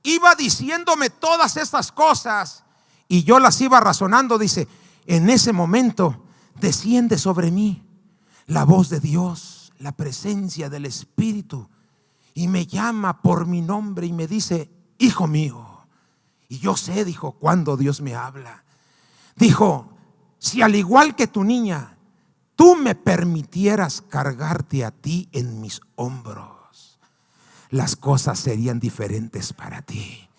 iba diciéndome todas estas cosas y yo las iba razonando, dice, en ese momento desciende sobre mí la voz de Dios, la presencia del Espíritu, y me llama por mi nombre y me dice, hijo mío. Y yo sé, dijo, cuando Dios me habla. Dijo, si al igual que tu niña, tú me permitieras cargarte a ti en mis hombros, las cosas serían diferentes para ti.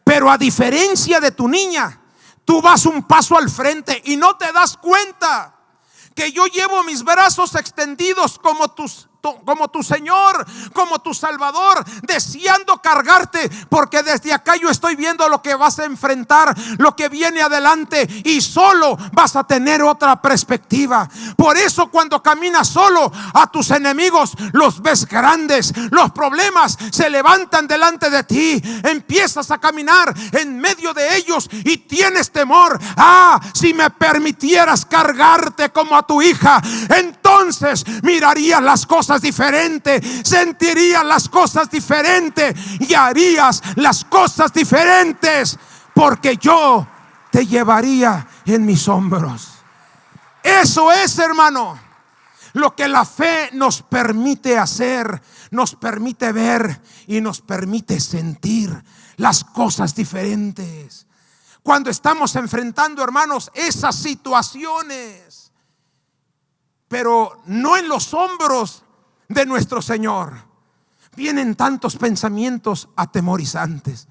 Pero a diferencia de tu niña, tú vas un paso al frente y no te das cuenta que yo llevo mis brazos extendidos como tu Señor, como tu Salvador, deseando cargarte, porque desde acá yo estoy viendo lo que vas a enfrentar, lo que viene adelante, y solo vas a tener otra perspectiva. Por eso cuando caminas solo, a tus enemigos los ves grandes, los problemas se levantan delante de ti, empiezas a caminar en medio de ellos y tienes temor. Si me permitieras cargarte como a tu hija, entonces mirarías las cosas diferentes, sentirías las cosas diferentes y harías las cosas diferentes, porque yo te llevaría en mis hombros. Eso es, hermano, lo que la fe nos permite hacer, nos permite ver y nos permite sentir las cosas diferentes. Cuando estamos enfrentando, hermanos, esas situaciones, pero no en los hombros de nuestro Señor, vienen tantos pensamientos atemorizantes,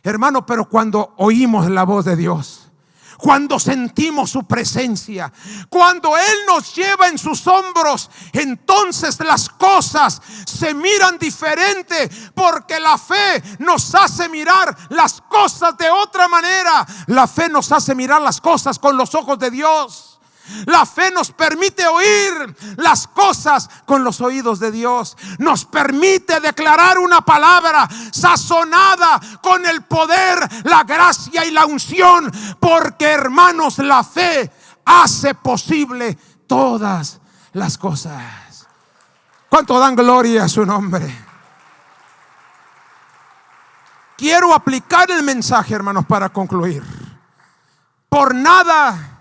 hermano. Pero cuando oímos la voz de Dios, cuando sentimos su presencia, cuando Él nos lleva en sus hombros, entonces las cosas se miran diferente, porque la fe nos hace mirar las cosas de otra manera. La fe nos hace mirar las cosas con los ojos de Dios. La fe nos permite oír las cosas con los oídos de Dios. Nos permite declarar una palabra sazonada con el poder, la gracia y la unción. Porque, hermanos, la fe hace posible todas las cosas. ¿Cuánto dan gloria a su nombre? Quiero aplicar el mensaje, hermanos, para concluir. Por nada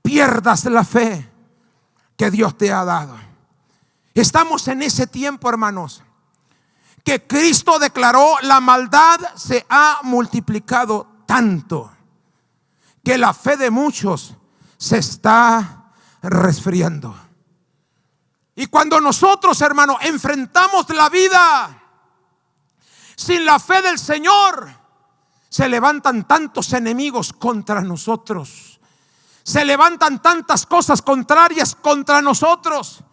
pierdas la fe que Dios te ha dado. Estamos en ese tiempo, hermanos, que Cristo declaró: la maldad se ha multiplicado tanto que la fe de muchos se está resfriando. Y cuando nosotros, hermanos, enfrentamos la vida sin la fe del Señor, se levantan tantos enemigos contra nosotros. Se levantan tantas cosas contrarias contra nosotros.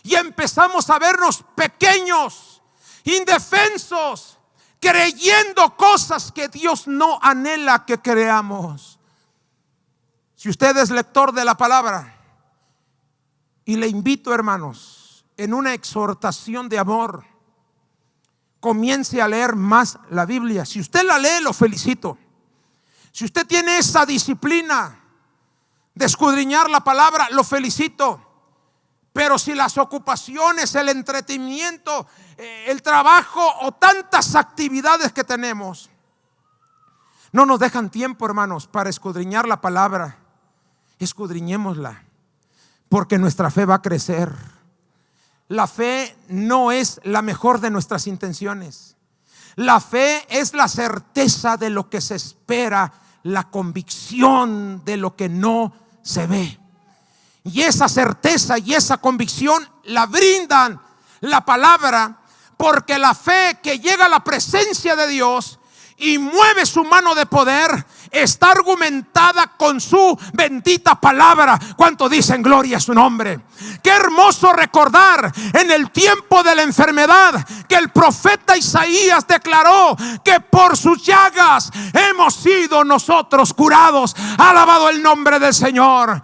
Y empezamos a vernos pequeños, indefensos, creyendo cosas que Dios no anhela que creamos. Si usted es lector de la palabra, y le invito, hermanos, en una exhortación de amor, comience a leer más la Biblia. Si usted la lee, lo felicito. Si usted tiene esa disciplina de escudriñar la palabra, lo felicito. Pero si las ocupaciones, el entretenimiento, el trabajo o tantas actividades que tenemos no nos dejan tiempo, hermanos, para escudriñar la palabra, escudriñémosla, porque nuestra fe va a crecer. La fe no es la mejor de nuestras intenciones. La fe es la certeza de lo que se espera, la convicción de lo que no se ve. Y esa certeza y esa convicción la brindan la palabra, porque la fe que llega a la presencia de Dios y mueve su mano de poder está argumentada con su bendita palabra. ¿Cuánto dicen gloria a su nombre? Qué hermoso recordar en el tiempo de la enfermedad que el profeta Isaías declaró que por sus llagas hemos sido nosotros curados. Alabado el nombre del Señor.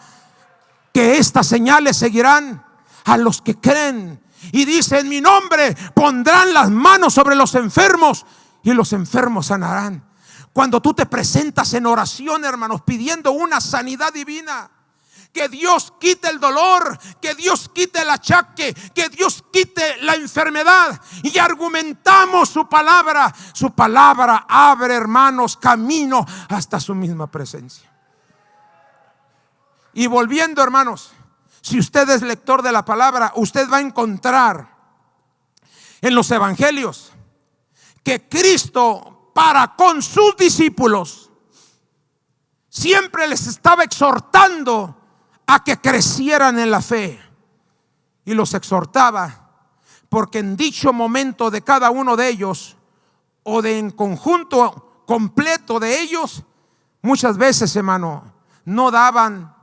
Que estas señales seguirán a los que creen. Y dice: en mi nombre pondrán las manos sobre los enfermos y los enfermos sanarán. Cuando tú te presentas en oración, hermanos, pidiendo una sanidad divina, que Dios quite el dolor, que Dios quite el achaque, que Dios quite la enfermedad, y argumentamos su palabra abre, hermanos, camino hasta su misma presencia. Y volviendo, hermanos, si usted es lector de la palabra, usted va a encontrar en los evangelios que Cristo para con sus discípulos siempre les estaba exhortando a que crecieran en la fe. Y los exhortaba porque en dicho momento de cada uno de ellos, o de en conjunto completo de ellos, muchas veces, hermano, no daban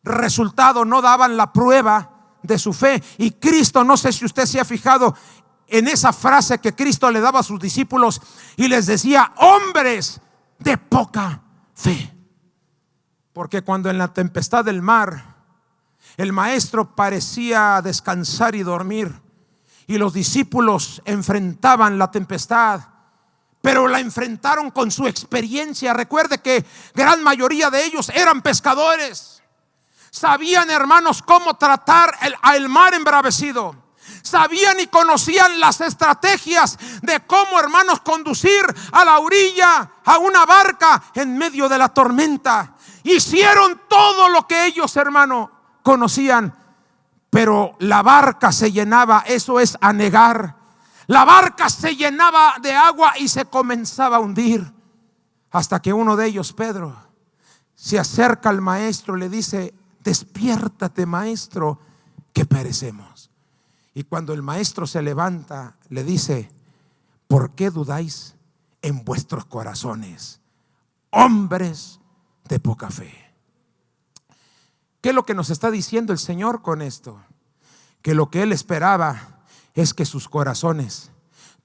resultado, no daban la prueba de su fe. Y Cristo, no sé si usted se ha fijado en esa frase que Cristo le daba a sus discípulos y les decía: hombres de poca fe. Porque cuando en la tempestad del mar el maestro parecía descansar y dormir, y los discípulos enfrentaban la tempestad, pero la enfrentaron con su experiencia. Recuerde que gran mayoría de ellos eran pescadores. Sabían, hermanos, cómo tratar el mar embravecido. Sabían y conocían las estrategias de cómo, hermanos, conducir a la orilla a una barca en medio de la tormenta. Hicieron todo lo que ellos, hermano, conocían, pero la barca se llenaba. Eso es anegar. La barca se llenaba de agua y se comenzaba a hundir, hasta que uno de ellos, Pedro, se acerca al maestro y le dice: despiértate, maestro, que perecemos. Y cuando el maestro se levanta, le dice: ¿por qué dudáis en vuestros corazones, hombres de poca fe? ¿Qué es lo que nos está diciendo el Señor con esto? Que lo que Él esperaba es que sus corazones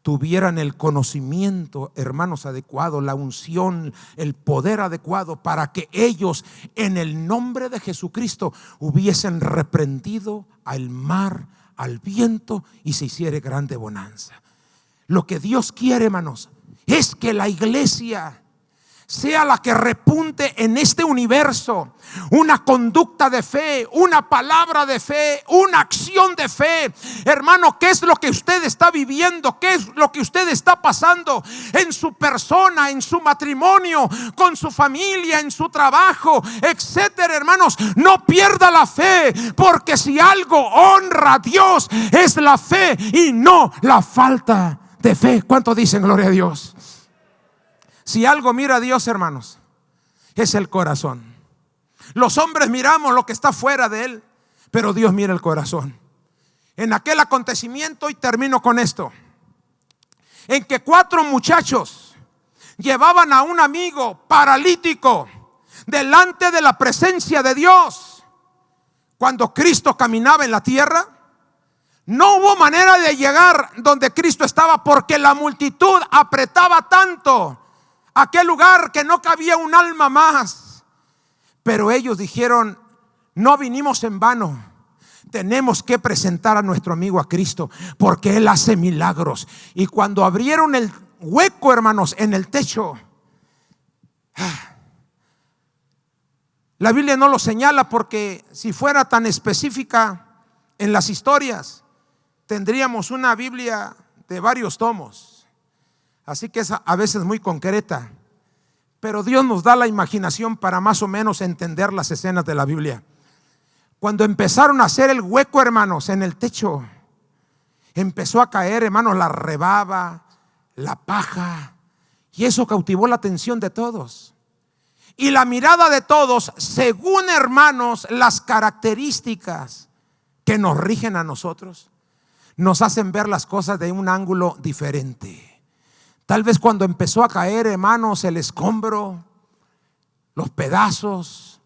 tuvieran el conocimiento, hermanos, adecuado, la unción, el poder adecuado, para que ellos en el nombre de Jesucristo hubiesen reprendido al mar, al viento, y se hiciera grande bonanza. Lo que Dios quiere, hermanos, es que la iglesia sea la que repunte en este universo una conducta de fe, una palabra de fe, una acción de fe. Hermano, ¿qué es lo que usted está viviendo? ¿Qué es lo que usted está pasando en su persona, en su matrimonio, con su familia, en su trabajo, etcétera? Hermanos, no pierda la fe, porque si algo honra a Dios es la fe y no la falta de fe. ¿Cuánto dicen gloria a Dios? Si algo mira a Dios, hermanos, es el corazón. Los hombres miramos lo que está fuera de él, pero Dios mira el corazón. En aquel acontecimiento, y termino con esto, en que 4 muchachos llevaban a un amigo paralítico delante de la presencia de Dios. Cuando Cristo caminaba en la tierra, no hubo manera de llegar donde Cristo estaba, porque la multitud apretaba tanto aquel lugar que no cabía un alma más. Pero ellos dijeron: no vinimos en vano, tenemos que presentar a nuestro amigo a Cristo, porque Él hace milagros. Y cuando abrieron el hueco, hermanos, en el techo, la Biblia no lo señala, porque si fuera tan específica en las historias, tendríamos una Biblia de varios tomos. Así que es a veces muy concreta, pero Dios nos da la imaginación para más o menos entender las escenas de la Biblia. Cuando empezaron a hacer el hueco, hermanos, en el techo, empezó a caer, hermanos, la rebaba, la paja, y eso cautivó la atención de todos. Y la mirada de todos, según, hermanos, las características que nos rigen a nosotros, nos hacen ver las cosas de un ángulo diferente. Tal vez cuando empezó a caer, hermanos, el escombro, los pedazos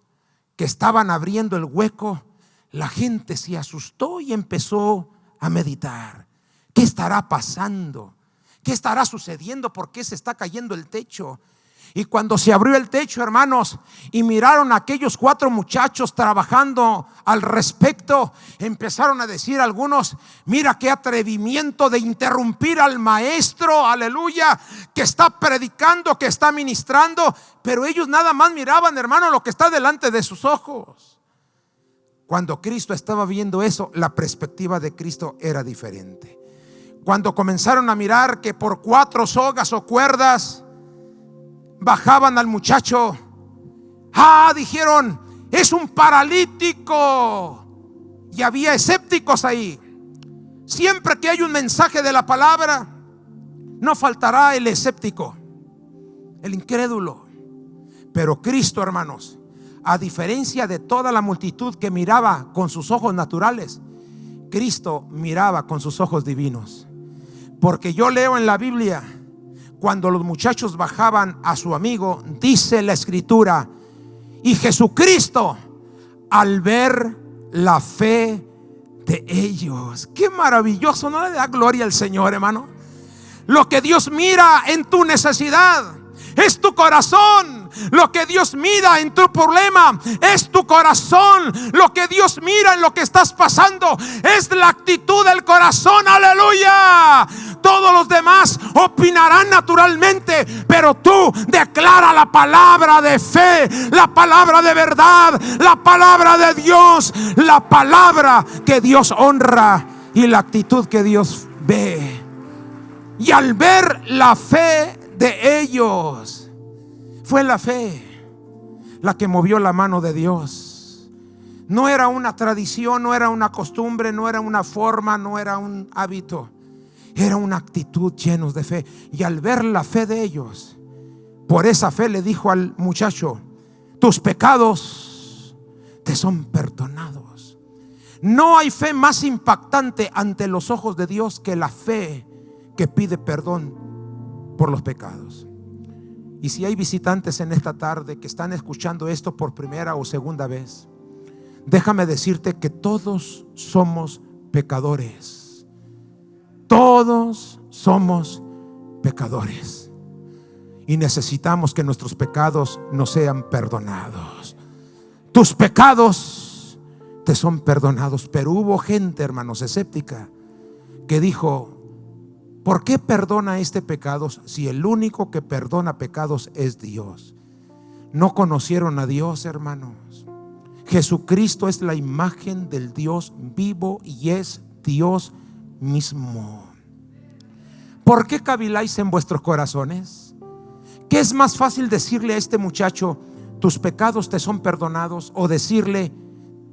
que estaban abriendo el hueco, la gente se asustó y empezó a meditar. ¿Qué estará pasando? ¿Qué estará sucediendo? ¿Por qué se está cayendo el techo? Y cuando se abrió el techo, hermanos, y miraron a aquellos 4 muchachos trabajando al respecto, empezaron a decir algunos: mira qué atrevimiento de interrumpir al maestro, aleluya, que está predicando, que está ministrando. Pero ellos nada más miraban, hermano, lo que está delante de sus ojos. Cuando Cristo estaba viendo eso, la perspectiva de Cristo era diferente. Cuando comenzaron a mirar que por 4 sogas o cuerdas bajaban al muchacho, dijeron: es un paralítico. Y había escépticos ahí. Siempre que hay un mensaje de la palabra, no faltará el escéptico, el incrédulo. Pero Cristo, hermanos, a diferencia de toda la multitud que miraba con sus ojos naturales, Cristo miraba con sus ojos divinos. Porque yo leo en la Biblia, cuando los muchachos bajaban a su amigo, dice la escritura: y Jesucristo, al ver la fe de ellos. Qué maravilloso, ¿no le da gloria al Señor, hermano? Lo que Dios mira en tu necesidad es tu corazón. Lo que Dios mira en tu problema es tu corazón. Lo que Dios mira en lo que estás pasando es la actitud del corazón. Aleluya. Todos los demás opinarán naturalmente, pero tú declara la palabra de fe, la palabra de verdad, la palabra de Dios, la palabra que Dios honra y la actitud que Dios ve. Y al ver la fe de ellos, fue la fe la que movió la mano de Dios. No era una tradición, no era una costumbre, no era una forma, no era un hábito. Era una actitud llenos de fe. Y al ver la fe de ellos, por esa fe le dijo al muchacho: tus pecados te son perdonados. No hay fe más impactante ante los ojos de Dios que la fe que pide perdón por los pecados. Y si hay visitantes en esta tarde que están escuchando esto por primera o segunda vez, déjame decirte que todos somos pecadores. Todos somos pecadores y necesitamos que nuestros pecados nos sean perdonados. Tus pecados te son perdonados. Pero hubo gente, hermanos, escéptica, que dijo: ¿por qué perdona este pecado si el único que perdona pecados es Dios? No conocieron a Dios, hermanos. Jesucristo es la imagen del Dios vivo y es Dios mismo. ¿Por qué caviláis en vuestros corazones? ¿Qué es más fácil decirle a este muchacho: tus pecados te son perdonados, o decirle: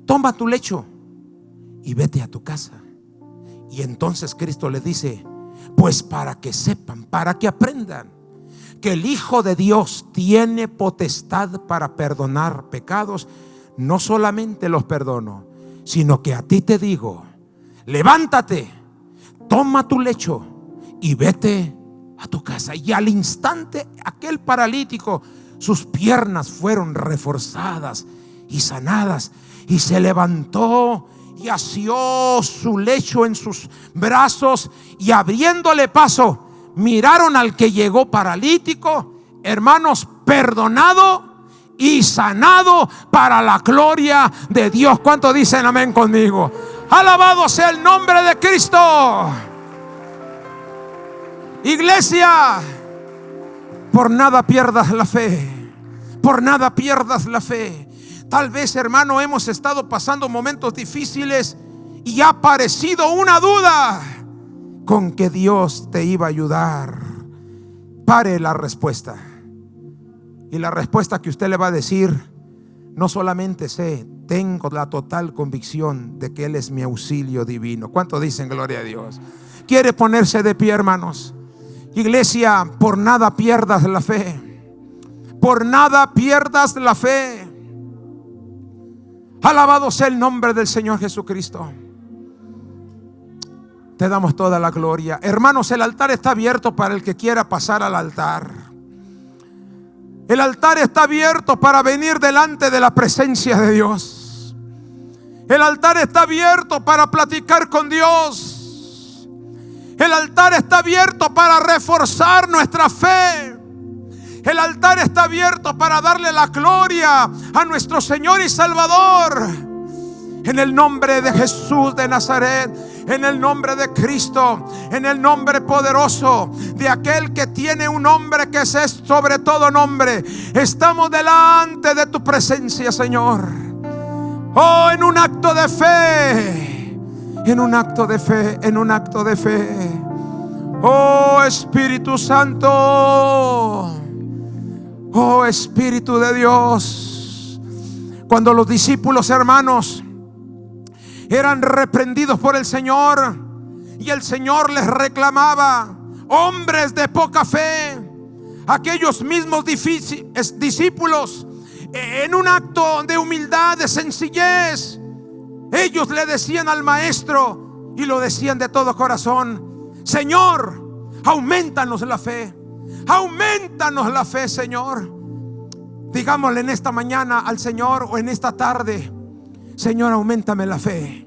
toma tu lecho y vete a tu casa? Y entonces Cristo le dice: pues para que sepan, para que aprendan que el Hijo de Dios tiene potestad para perdonar pecados, no solamente los perdono, sino que a ti te digo: levántate, toma tu lecho y vete a tu casa. Y al instante aquel paralítico, sus piernas fueron reforzadas y sanadas, y se levantó y asió su lecho en sus brazos, y abriéndole paso, miraron al que llegó paralítico, hermanos, perdonado y sanado para la gloria de Dios. ¿Cuántos dicen amén conmigo? Alabado sea el nombre de Cristo. Iglesia, por nada pierdas la fe. Por nada pierdas la fe. Tal vez, hermano, hemos estado pasando momentos difíciles y ha parecido una duda con que Dios te iba a ayudar. Pare la respuesta. Y la respuesta que usted le va a decir: no solamente sé, tengo la total convicción de que Él es mi auxilio divino. ¿Cuánto dicen gloria a Dios? ¿Quiere ponerse de pie, hermanos? Iglesia, por nada pierdas la fe. Por nada pierdas la fe. Alabado sea el nombre del Señor Jesucristo. Te damos toda la gloria. Hermanos, el altar está abierto para el que quiera pasar al altar. El altar está abierto para venir delante de la presencia de Dios. El altar está abierto para platicar con Dios. El altar está abierto para reforzar nuestra fe. El altar está abierto para darle la gloria a nuestro Señor y Salvador. En el nombre de Jesús de Nazaret, en el nombre de Cristo, en el nombre poderoso de aquel que tiene un nombre que es sobre todo nombre, estamos delante de tu presencia, Señor. Oh, en un acto de fe, en un acto de fe, en un acto de fe. Oh, Espíritu Santo, oh, Espíritu de Dios. Cuando los discípulos, hermanos, eran reprendidos por el Señor y el Señor les reclamaba: hombres de poca fe, aquellos mismos discípulos, en un acto de humildad, de sencillez, ellos le decían al Maestro, y lo decían de todo corazón: Señor, aumentanos la fe. Aumentanos la fe, Señor. Digámosle en esta mañana al Señor, o en esta tarde: Señor, auméntame la fe.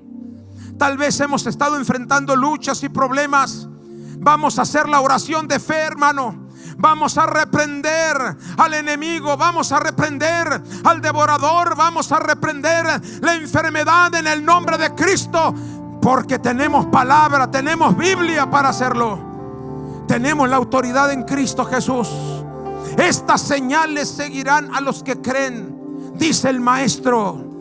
Tal vez hemos estado enfrentando luchas y problemas. Vamos a hacer la oración de fe, hermano. Vamos a reprender al enemigo, vamos a reprender al devorador, vamos a reprender la enfermedad en el nombre de Cristo, porque tenemos palabra, tenemos Biblia para hacerlo. Tenemos la autoridad en Cristo Jesús. Estas señales seguirán a los que creen, dice el Maestro.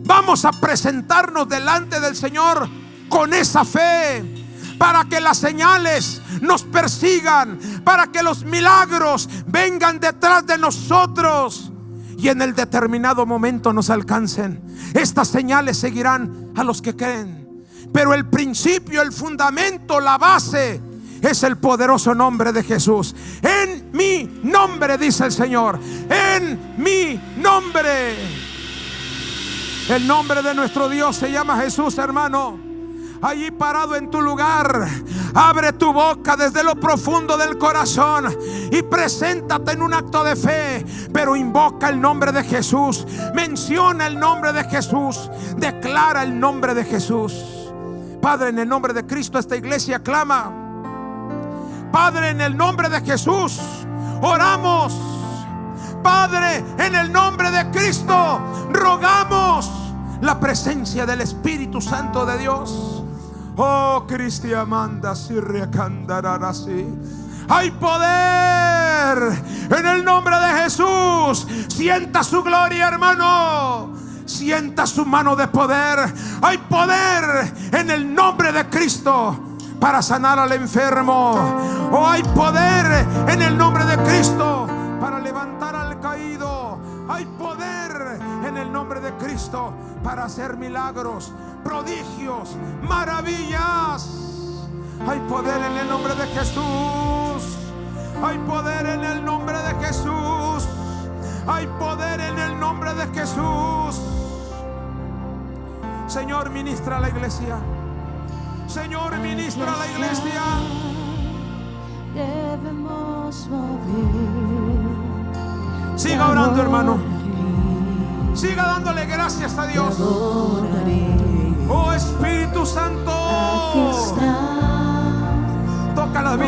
Vamos a presentarnos delante del Señor con esa fe, para que las señales nos persigan, para que los milagros vengan detrás de nosotros y en el determinado momento nos alcancen. Estas señales seguirán a los que creen, pero el principio, el fundamento, la base es el poderoso nombre de Jesús. En mi nombre, dice el Señor, en mi nombre. El nombre de nuestro Dios se llama Jesús, hermano. Allí parado en tu lugar, abre tu boca desde lo profundo del corazón y preséntate en un acto de fe, pero invoca el nombre de Jesús, menciona el nombre de Jesús, declara el nombre de Jesús. Padre, en el nombre de Cristo, esta iglesia clama. Padre, en el nombre de Jesús, oramos. Padre, en el nombre de Cristo, rogamos la presencia del Espíritu Santo de Dios. Oh, Cristi Amanda, si recandararasi. Hay poder en el nombre de Jesús. Sienta su gloria, hermano. Sienta su mano de poder. Hay poder en el nombre de Cristo para sanar al enfermo. Oh, hay poder en el nombre de Cristo para levantar al caído. Hay poder en el nombre de Cristo para hacer milagros, prodigios, maravillas. Hay poder en el nombre de Jesús. Hay poder en el nombre de Jesús. Hay poder en el nombre de Jesús. Señor, ministra a la iglesia. Señor, ministra a la iglesia. Debemos mover. Siga orando, hermano. Siga dándole gracias a Dios. Oh, Espíritu Santo, Aquí estás. toca las vidas.